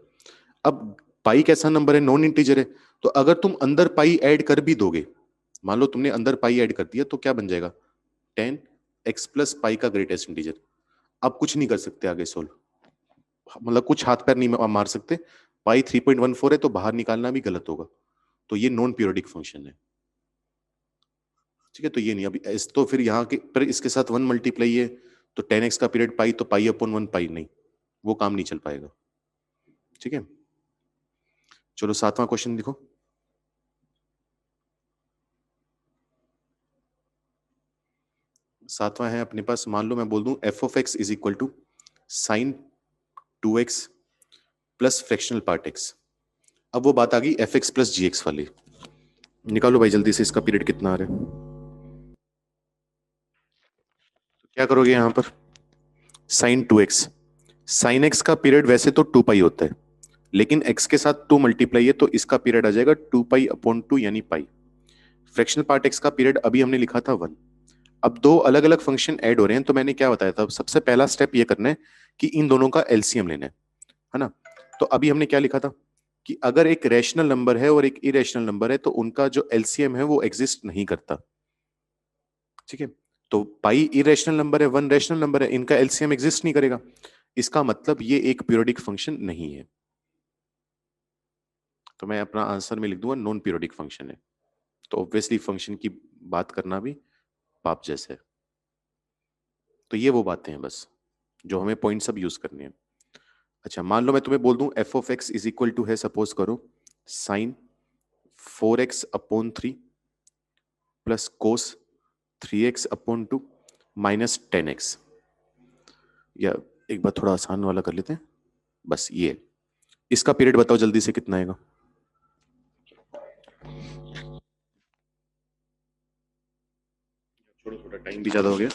अब पाई कैसा नंबर है? नॉन इंटीजर है। तो अगर तुम अंदर पाई ऐड कर भी दोगे, मान लो तुमने अंदर पाई ऐड कर दिया, तो क्या बन जाएगा? 10 एक्स प्लस पाई का ग्रेटेस्ट इंटीजर। अब कुछ नहीं कर सकते आगे सोल्व, मतलब कुछ हाथ पैर नहीं मार सकते। पाई 3.14 है तो बाहर निकालना भी गलत होगा। तो ये नॉन पीरियोडिक फंक्शन है। ठीक है, तो ये नहीं। अभी इस तो फिर यहाँ के पर इसके साथ 1 मल्टीप्लाई है, तो 10x का पीरियड पाई, तो पाई अपॉन 1 पाई, नहीं, वो काम नहीं चल पाएगा। ठीक है, चलो 7वां क्वेश्चन देखो। सातवां है अपने पास, मान लो मैं बोल दूं F of x is equal to sine 2x plus fractional part x। अब वो बात आ गई f x plus g x वाली। निकालो भाई जल्दी से, इसका पीरियड कितना आ रहा है। तो क्या करोगे यहां पर? साइन 2x, साइन x का पीरियड वैसे तो 2 पाई होता है, लेकिन x के साथ 2 मल्टीप्लाई है तो इसका पीरियड आ जाएगा 2 पाई अपॉन 2 यानी पाई। फ्रैक्शनल पार्ट x का पीरियड अभी हमने लिखा था 1। अब दो अलग अलग फंक्शन ऐड हो रहे हैं, तो मैंने क्या बताया था, सबसे पहला स्टेप ये करना है कि इन दोनों का एलसीएम लेना है ना। तो अभी हमने क्या लिखा था कि अगर एक रैशनल नंबर है और एक इरेशनल नंबर है तो उनका जो एलसीएम है वो एग्जिस्ट नहीं करता। ठीक है, तो पाई इरेशनल नंबर है, 1 रैशनल नंबर है, इनका एलसीएम एग्जिस्ट नहीं करेगा। इसका मतलब ये एक पीरियोडिक फंक्शन नहीं है। तो मैं अपना आंसर में लिख दूंगा नॉन पीरियोडिक फंक्शन है। तो ऑब्वियसली फंक्शन की बात करना भी पाप जैसे है। तो ये वो बातें हैं बस जो हमें पॉइंट सब यूज करने हैं। अच्छा, मान लो मैं तुम्हें बोल दूं F of x is equal to है, सपोज करो, sine 4x upon 3 plus cos 3x upon 2 minus 10x। या एक बार थोड़ा आसान वाला कर लेते हैं, बस ये। इसका पीरियड बताओ जल्दी से कितना आएगा। थोड़ा थोड़ा टाइम भी ज्यादा हो गया,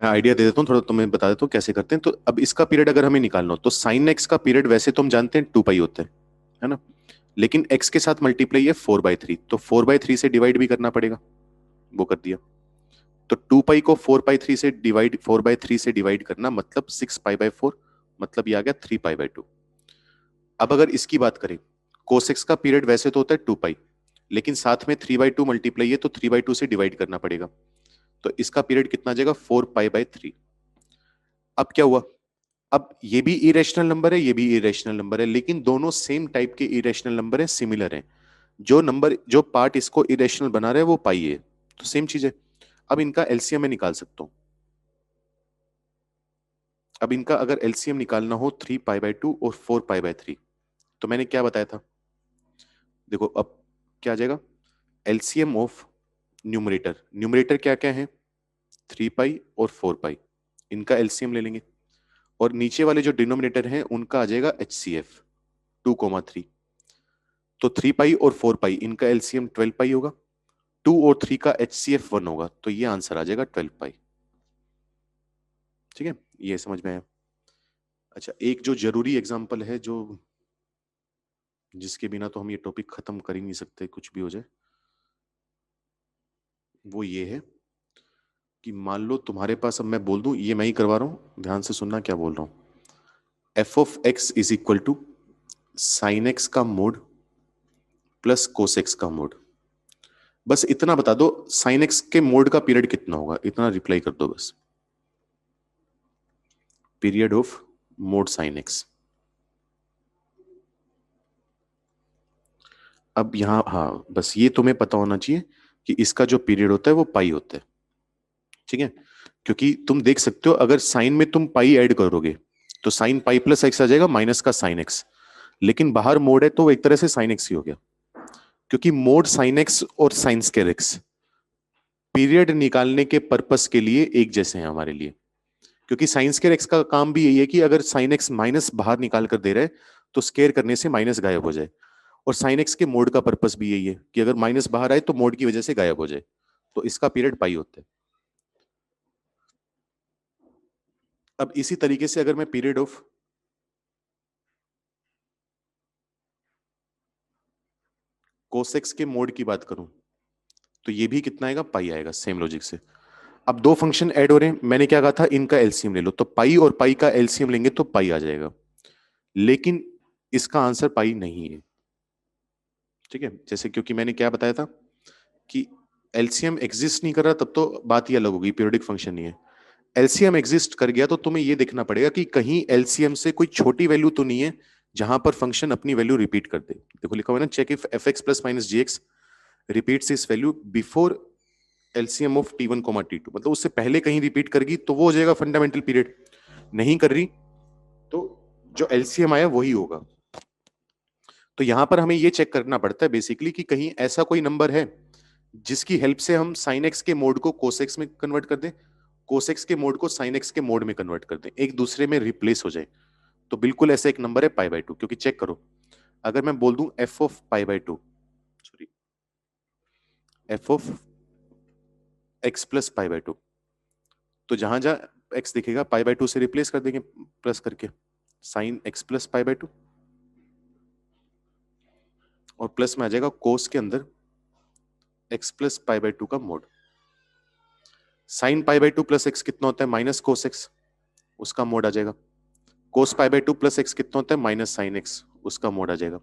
मैं आइडिया दे देता हूँ थोड़ा, तुम्हें बता देता हूँ कैसे करते हैं। तो अब इसका पीरियड अगर हमें निकालना हो तो साइन एक्स का पीरियड वैसे तो हम जानते हैं 2 पाई होता है ना, लेकिन x के साथ मल्टीप्लाई है 4/3, तो 4/3 से डिवाइड भी करना पड़ेगा, वो कर दिया। तो 2 पाई को 4/3 से डिवाइड 4/3 से डिवाइड करना मतलब 6 पाई/4, मतलब ये आ गया 3 पाई/2। अब अगर इसकी बात करें, कोसेक्स का पीरियड वैसे तो होता है 2 पाई, लेकिन साथ में 3/2 मल्टीप्लाई है तो 3/2 से डिवाइड करना पड़ेगा, तो इसका पीरियड कितना आ जाएगा 4 पाई/3। अब क्या हुआ, अब ये भी इरेशनल नंबर है, ये भी इरेशनल नंबर है, लेकिन दोनों सेम टाइप के इरेशनल नंबर है, सिमिलर है। जो नंबर, जो पार्ट इसको इरेशनल बना रहा है वो पाई है, तो सेम चीज है। अब इनका एलसीएम मैं निकाल सकता हूं। अब इनका अगर एलसीएम निकालना हो 3 पाई/2 और 4 पाई/3, तो मैंने क्या बताया था, देखो अब क्या आ जाएगा, एलसीएम ऑफ न्यूमरेटर, न्यूमरेटर क्या क्या है, 3 पाई और 4 पाई, इनका एलसीएम ले लेंगे। और नीचे वाले जो डिनोमिनेटर हैं उनका आ जाएगा HCF 2,3। तो 3 पाई और 4 पाई इनका एलसीएम 12 पाई होगा, 2 और 3 का HCF 1 होगा, तो ये आंसर आ जाएगा 12 पाई। ठीक है, ये समझ में आया। अच्छा, एक जो जरूरी एग्जाम्पल है, जो जिसके बिना तो हम ये टॉपिक खत्म कर ही नहीं सकते, कुछ भी हो जाए, वो ये है कि मान लो तुम्हारे पास, अब मैं बोल दूं, ये मैं ही करवा रहा हूं, ध्यान से सुनना क्या बोल रहा हूं। f(x) is equal to sine x का मोड प्लस कोस एक्स का मोड। बस इतना बता दो साइन एक्स के मोड का पीरियड कितना होगा, इतना रिप्लाई कर दो बस, period of mod sine x. अब यहां, हाँ बस ये तुम्हें पता होना चाहिए कि इसका जो पीरियड होता है वो पाई होता है। ठीक है, क्योंकि तुम देख सकते हो अगर साइन में तुम पाई ऐड करोगे तो साइन पाई प्लस एक्स आ जाएगा माइनस का साइन एक्स, लेकिन बाहर मोड है तो वो एक तरह से साइन एक्स ही हो गया, क्योंकि मोड साइन एक्स और साइन स्क्वायर एक्स पीरियड निकालने के पर्पस के लिए एक जैसे हैं हमारे लिए। क्योंकि साइन स्क्वायर एक्स का काम भी यही है कि अगर साइन एक्स माइनस बाहर निकाल कर दे रहा है तो स्क्वायर करने से माइनस गायब हो जाए, और साइन एक्स के मोड का पर्पस भी यही है कि अगर माइनस बाहर आए तो मोड की वजह से गायब हो जाए, तो इसका पीरियड पाई होता है। अब इसी तरीके से अगर मैं पीरियड ऑफ कोसेक्स के मोड की बात करूं तो ये भी कितना आएगा, पाई आएगा, सेम लॉजिक से। अब दो फंक्शन ऐड हो रहे हैं, मैंने क्या कहा था, इनका एलसीएम ले लो, तो पाई और पाई का एलसीएम लेंगे तो पाई आ जाएगा, लेकिन इसका आंसर पाई नहीं है। ठीक है, जैसे क्योंकि मैंने क्या बताया था कि एलसीएम एग्जिस्ट नहीं कर रहा, तब तो बात ही अलग होगी, पीरियोडिक फंक्शन नहीं है। एलसीएम एग्जिस्ट कर गया तो तुम्हें यह देखना पड़ेगा कि कहीं एलसीएम से कोई छोटी वैल्यू तो नहीं है जहां पर फंक्शन अपनी वैल्यू रिपीट कर दे। देखो लिखा हुआ है ना, check if fx plus minus G X repeats इस value before LCM of t1 comma t2, मतलब उससे पहले कहीं रिपीट करेगी तो वो हो जाएगा फंडामेंटल पीरियड, नहीं कर रही तो जो एलसीएम आया वही होगा। तो यहां पर हमें ये चेक करना पड़ता है बेसिकली कि कहीं ऐसा कोई नंबर है जिसकी हेल्प से हम साइन एक्स के मोड को कोसेक्स में कन्वर्ट कर दें, कोसेक्स के मोड को साइन एक्स के मोड में कन्वर्ट कर दें, एक दूसरे में रिप्लेस हो जाए। तो बिल्कुल ऐसा एक नंबर है पाई/2, क्योंकि चेक करो, अगर मैं बोल दूं एफ ऑफ पाई/2, sorry F of X plus पाई/2, तो जहां जहां एक्स दिखेगा पाई/2 से रिप्लेस कर देंगे प्लस करके, साइन एक्स प्लस पाई/2, और प्लस में आ जाएगा कोस के अंदर एक्स प्लस पाई/2 का मोड। साइन पाई/2 प्लस एक्स कितना होता है, माइनस कोस एक्स, उसका मोड आ जाएगा। कोस पाई/2 प्लस एक्स कितना होता है, माइनस साइन एक्स, उसका मोड आ जाएगा।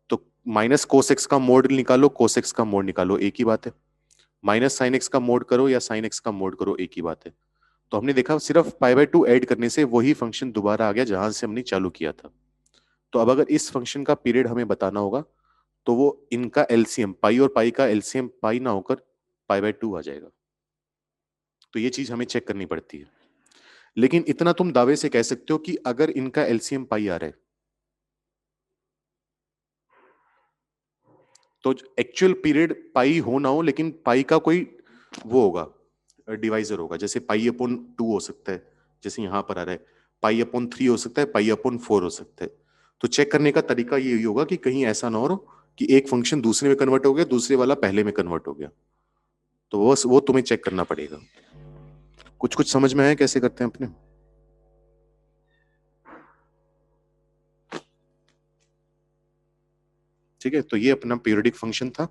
तो माइनस कोस एक्स का मोड निकालो, कोस एक्स का मोड निकालो, एक ही बात है। माइनस साइन एक्स का मोड करो या साइन एक्स का मोड करो, एक ही बात है। तो हमने देखा सिर्फ पाई/2 ऐड करने से वही फंक्शन दोबारा आ गया जहां से हमने चालू किया था। तो अब अगर इस फंक्शन का पीरियड हमें बताना होगा तो वो इनका एलसीएम, पाई और पाई का एलसीएम पाई ना होकर पाई/2 आ जाएगा। तो ये चीज हमें चेक करनी पड़ती है, लेकिन इतना तुम दावे से कह सकते हो कि अगर इनका एलसीएम पाई आ रहा है तो एक्चुअल पीरियड पाई हो ना हो, लेकिन पाई का कोई वो होगा, डिवाइजर होगा, जैसे पाई/2 हो सकता है, जैसे यहां पर आ रहा है, पाई/3 हो सकता है, पाई/4 हो सकता है। तो चेक करने का तरीका यही होगा कि कहीं ऐसा ना हो कि एक फंक्शन दूसरे में कन्वर्ट हो गया, दूसरे वाला पहले में कन्वर्ट हो गया, तो वो तुम्हें चेक करना पड़ेगा। कुछ कुछ समझ में आया कैसे करते हैं अपने। ठीक है, तो ये अपना पीरियोडिक फंक्शन था।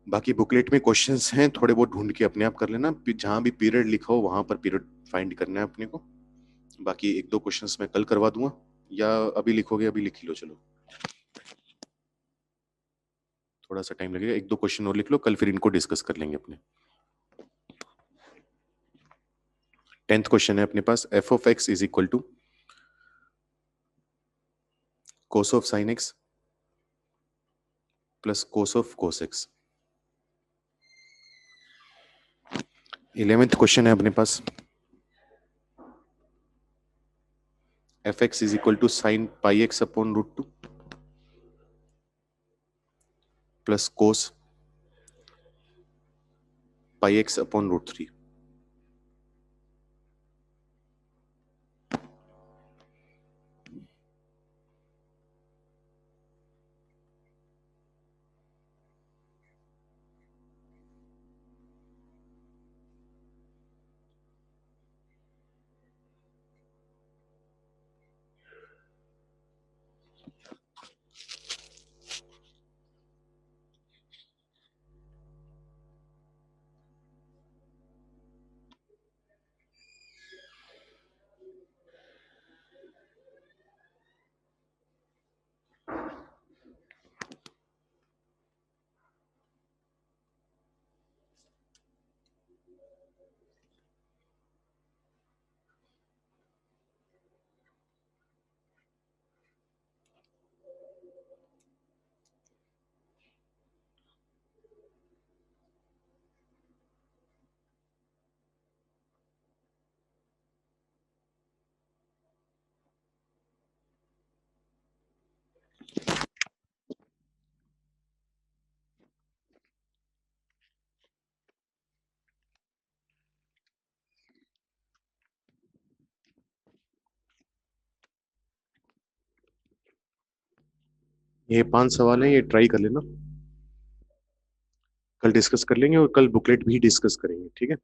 बाकी बुकलेट में क्वेश्चंस हैं, थोड़े बहुत ढूंढ के अपने आप कर लेना, जहां भी पीरियड लिखा हो वहां पर पीरियड फाइंड करना है अपने को। बाकी एक दो क्वेश्चंस मैं कल करवा दूंगा, या अभी लिखोगे? अभी लिख ही लो, चलो थोड़ा सा टाइम लगेगा, एक दो क्वेश्चन और लिख लो, कल फिर इनको डिस्कस कर लेंगे अपने। 10th क्वेश्चन है अपने पास, F of x is equal to cos of sine X plus cos of cos X. 11th question है अपने पास, F X is equal to sine pi X upon root two plus cos pi X upon root three. ये 5 सवाल हैं, ये try कर लेना, कल डिस्कस कर लेंगे और कल बुकलेट भी डिस्कस करेंगे, ठीक है?